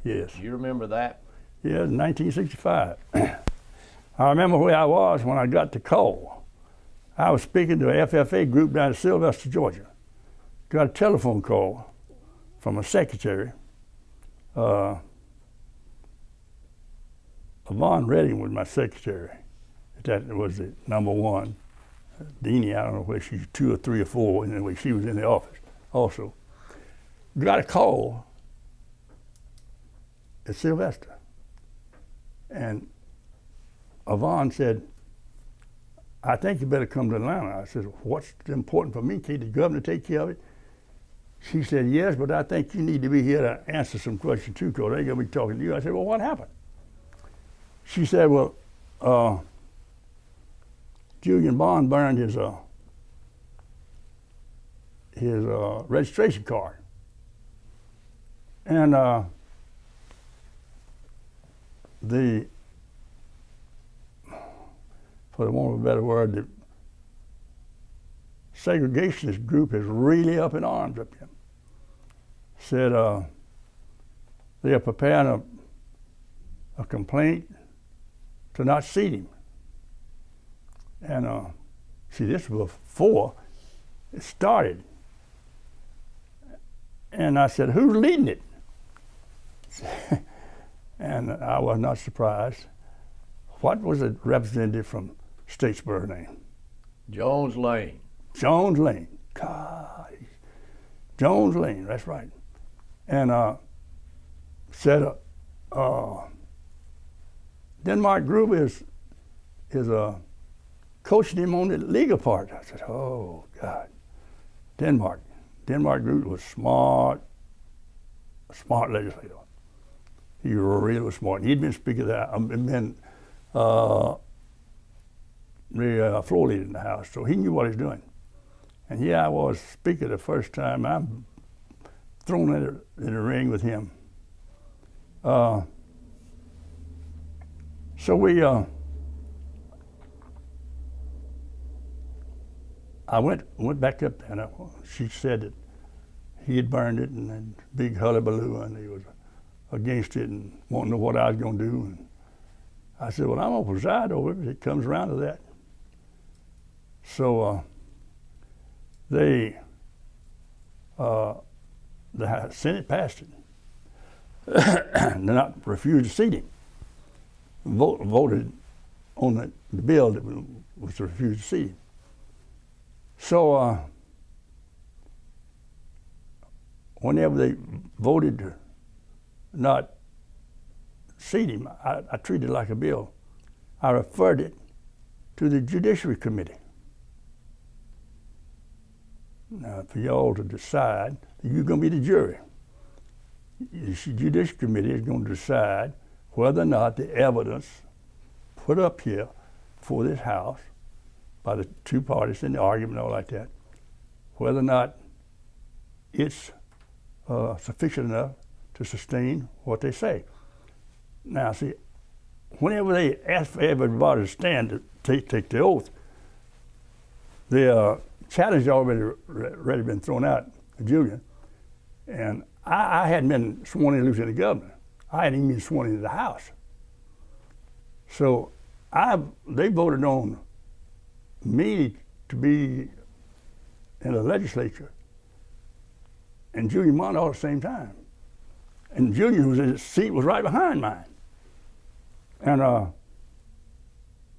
Yes. Do you remember that? Yeah, 1965. I remember where I was when I got the call. I was speaking to a FFA group down in Sylvester, Georgia. Got a telephone call from a secretary. Yvonne Redding was my secretary. That was the number 1. Deanie, I don't know whether she's 2 or 3 or 4, anyway, she was in the office also. Got a call at Sylvester. And Yvonne said, I think you better come to Atlanta. I said, what's important for me? Can't the governor take care of it? She said, yes, but I think you need to be here to answer some questions too, because they're going to be talking to you. I said, well, what happened? She said, well, Julian Bond burned his registration card. And for the want of a better word, the segregationist group is really up in arms up here. Said they are preparing a complaint to not seat him. And see, this was before it started. And I said, who's leading it? And I was not surprised. What was the representative from Statesboro name? Jones Lane. Jones Lane. God. Jones Lane, that's right. And said, Denmark Group is coaching him on the legal part. I said, oh, God. Denmark Group was a smart legislator. He really was smart. He'd been Speaker of the floor leader in the House, so he knew what he was doing. And here I was Speaker the first time. I'm thrown in the ring with him. So I went back up there, and she said that he had burned it, and then big hullabaloo, and he was against it and wanting to know what I was going to do. And I said, well, I'm going to preside over it if it comes around to that. So the Senate passed it. They not refused to seat him. Voted on the bill that was to refuse to seat him. So whenever they voted to not seat him, I treated it like a bill. I referred it to the Judiciary Committee. Now, for y'all to decide, you're going to be the jury. The Judiciary Committee is going to decide whether or not the evidence put up here for this House by the two parties in the argument and all like that, whether or not it's sufficient enough to sustain what they say. Now, see, whenever they ask for everybody to stand to take the oath, the challenge had already been thrown out to Julian, and I hadn't been sworn in Lieutenant Governor. I hadn't even been sworn into the House. So they voted on me to be in the legislature and Julian Bond all at the same time. And Julian's seat was right behind mine. And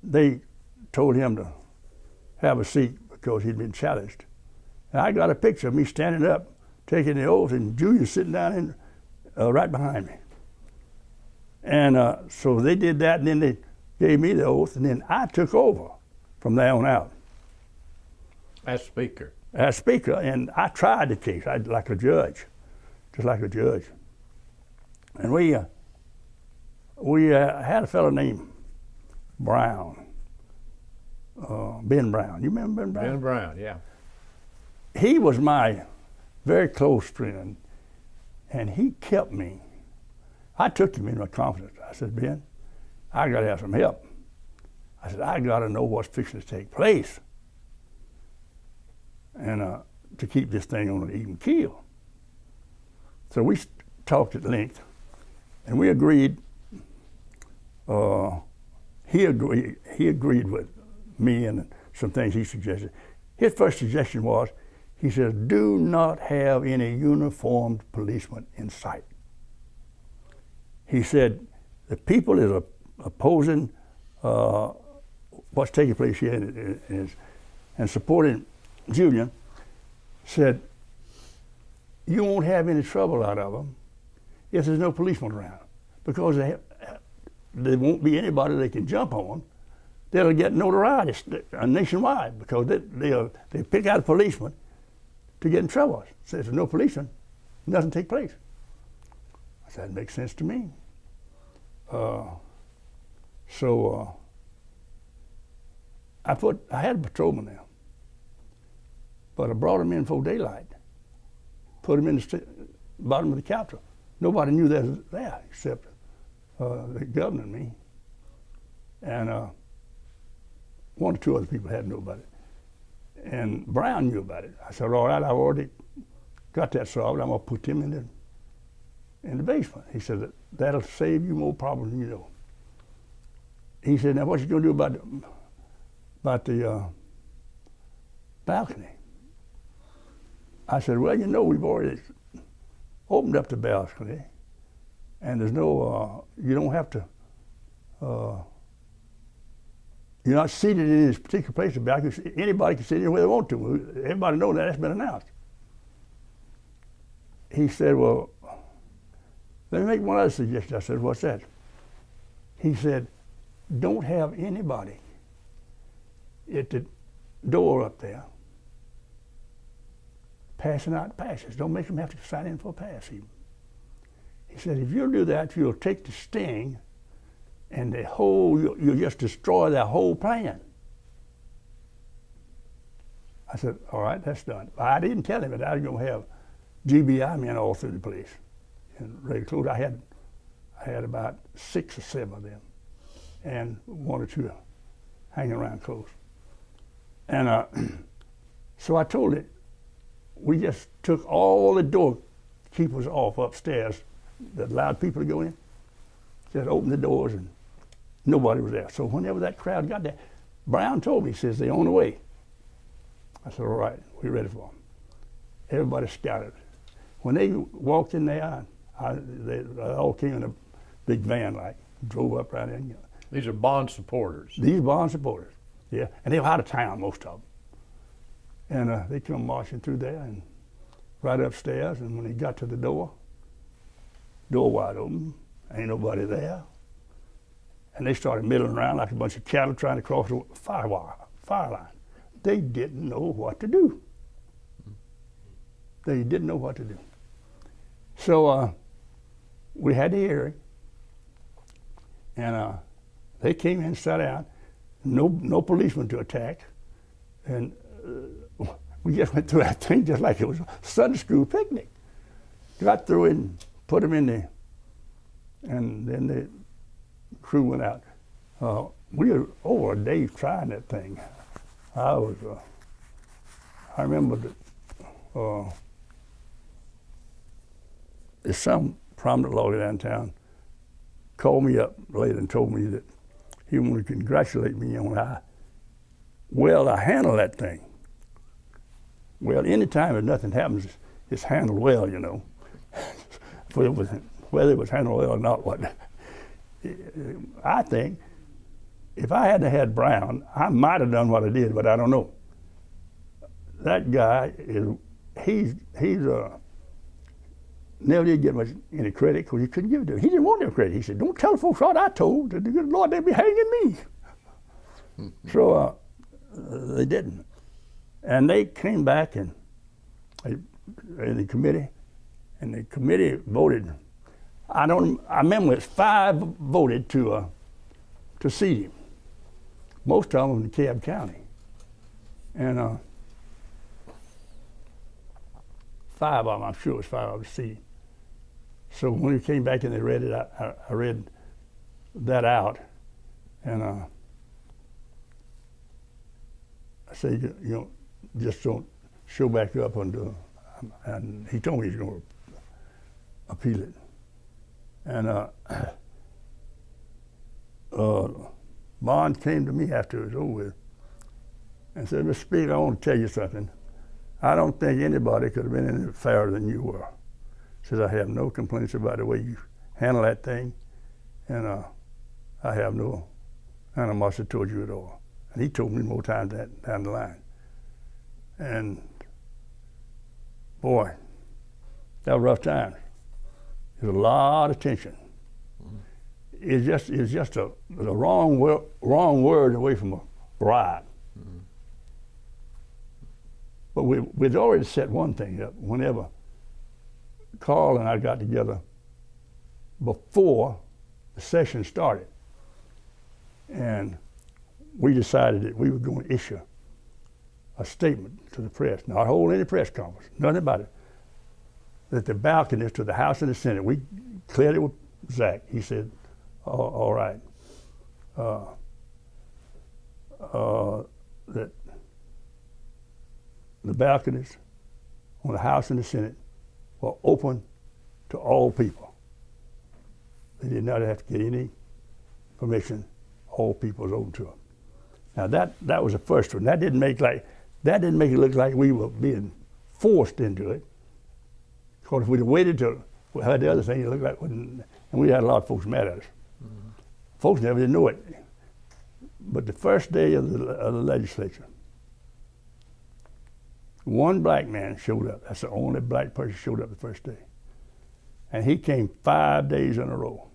they told him to have a seat because he'd been challenged. And I got a picture of me standing up, taking the oath, and Julian sitting down right behind me. And so they did that, and then they gave me the oath, and then I took over from there on out. As Speaker. As Speaker, and I tried the case, like a judge, just like a judge. And we had a fellow named Brown, Ben Brown. You remember Ben Brown? Ben Brown, yeah. He was my very close friend, and he kept me. I took him into my confidence. I said, Ben, I got to have some help. I said, I got to know what's fixing to take place, and to keep this thing on an even keel. So we talked at length, and we agreed. He agreed with me and some things he suggested. His first suggestion was, he says, do not have any uniformed policemen in sight. He said, the people is opposing what's taking place here, and supported Julian, said, you won't have any trouble out of them if there's no policemen around, because there won't be anybody they can jump on. They'll get notoriety nationwide because they pick out a policeman to get in trouble. So if there's no policeman, nothing take place. I said, that makes sense to me. So I had a patrolman there, but I brought him in for daylight, put him in the bottom of the Capitol. Nobody knew that was there except the governor and me, and one or two other people had to know about it. And Brown knew about it. I said, all right, I've already got that solved. I'm gonna put him in the basement. He said, that'll save you more problems than you know. He said, now what you gonna do about the balcony? I said, well, you know, we've already opened up the balcony, and there's no, you don't have to, you're not seated in this particular place. The balcony, anybody can sit anywhere they want to. Everybody knows that. That's been announced. He said, well, let me make one other suggestion. I said, what's that? He said, don't have anybody at the door up there passing out passes. Don't make them have to sign in for a pass even. He said, if you'll do that, you'll take the sting and you'll just destroy that whole plan. I said, all right, that's done. I didn't tell him that I was going to have GBI men all through the place in regular clothes. I had about 6 or 7 of them, and 1 or 2 hanging around close. And so I told it, we just took all the doorkeepers off upstairs that allowed people to go in. Just opened the doors and nobody was there. So whenever that crowd got there, Brown told me, he says, they're on the way. I said, all right, we're ready for them. Everybody scattered. When they walked in there, they all came in a big van, like, drove up right in. These are Bond supporters. These Bond supporters, yeah. And they were out of town, most of them. And they come marching through there and right upstairs, and when they got to the door wide open, ain't nobody there. And they started milling around like a bunch of cattle trying to cross the fire line. They didn't know what to do. They didn't know what to do. So we had the hearing, and they came in, sat down, no policeman to attack, and we just went through that thing just like it was a Sunday school picnic. Got through it and put them in there, and then the crew went out. We were over a day trying that thing. I remember that there's some prominent lawyer downtown called me up later and told me that he wanted to congratulate me on how well I handled that thing. Well, anytime if nothing happens, it's handled well, you know. Whether it was handled well or not, what. I think if I hadn't had Brown, I might have done what I did, but I don't know. That guy he's never did get much any credit because he couldn't give it to him. He didn't want no credit. He said, don't tell folks what I told. The good Lord, they'd be hanging me. So they didn't. And they came back in the committee, and the committee voted. I remember it's 5 voted to seat him. Most of them in DeKalb County. And 5 of them, I'm sure it was 5 of them, seat him. So when he came back and they read it, I read that out, and I said, you know, just don't show back up and he told me he was going to appeal it. And Bond came to me after it was over with and said, Mr. Speaker, I want to tell you something. I don't think anybody could have been any fairer than you were. Says, I have no complaints about the way you handle that thing, and I have no animosity towards you at all. And he told me more times that down the line. And boy, that was a rough time. There's a lot of tension. It's just a wrong word away from a bribe. But we'd already set one thing up. Whenever Carl and I got together before the session started, and we decided that we were going to issue a statement to the press, not hold any press conference, nothing about it, that the balconies to the House and the Senate, we cleared it with Zach. He said, all right, that the balconies on the House and the Senate were open to all people. They did not have to get any permission. All people was open to them. Now that was the first one. That didn't make it look like we were being forced into it. Because if we'd have waited till we had the other thing, it looked like, and we had a lot of folks mad at us. Mm-hmm. Folks never did know it. But the first day of the legislature, one black man showed up. That's the only black person who showed up the first day. And he came 5 days in a row,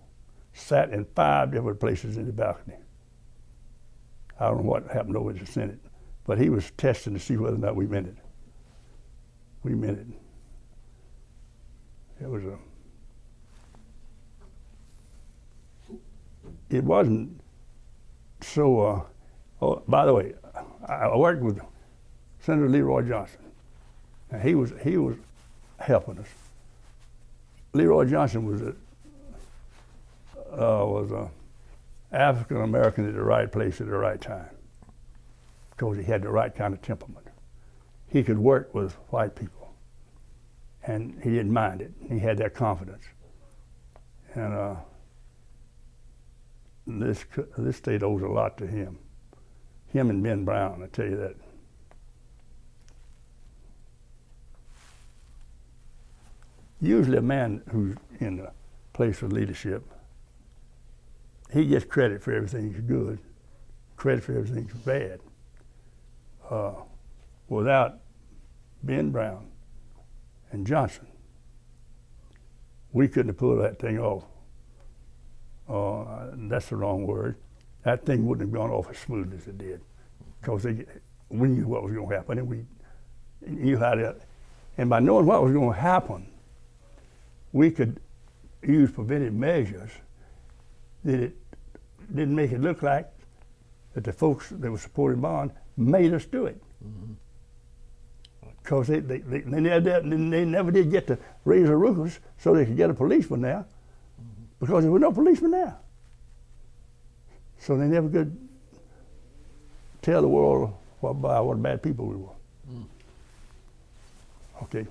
sat in 5 different places in the balcony. I don't know what happened over at the Senate, but he was testing to see whether or not we meant it. We meant it. It wasn't so, oh, by the way, I worked with Senator Leroy Johnson, and he was helping us. Leroy Johnson was a African American at the right place at the right time, because he had the right kind of temperament. He could work with white people, and he didn't mind it. He had that confidence, and this state owes a lot to him. Him and Ben Brown, I tell you that. Usually a man who's in a place of leadership, he gets credit for everything that's good, credit for everything that's bad. Without Ben Brown and Johnson, we couldn't have pulled that thing off. That's the wrong word. That thing wouldn't have gone off as smooth as it did, because we knew what was going to happen, and we knew how to. And by knowing what was going to happen, we could use preventive measures that it didn't make it look like that the folks that were supporting Bond made us do it. Because they never did get to raise the roofers so they could get a policeman there, because there was no policeman there. So they never could tell the world what bad people we were. Okay.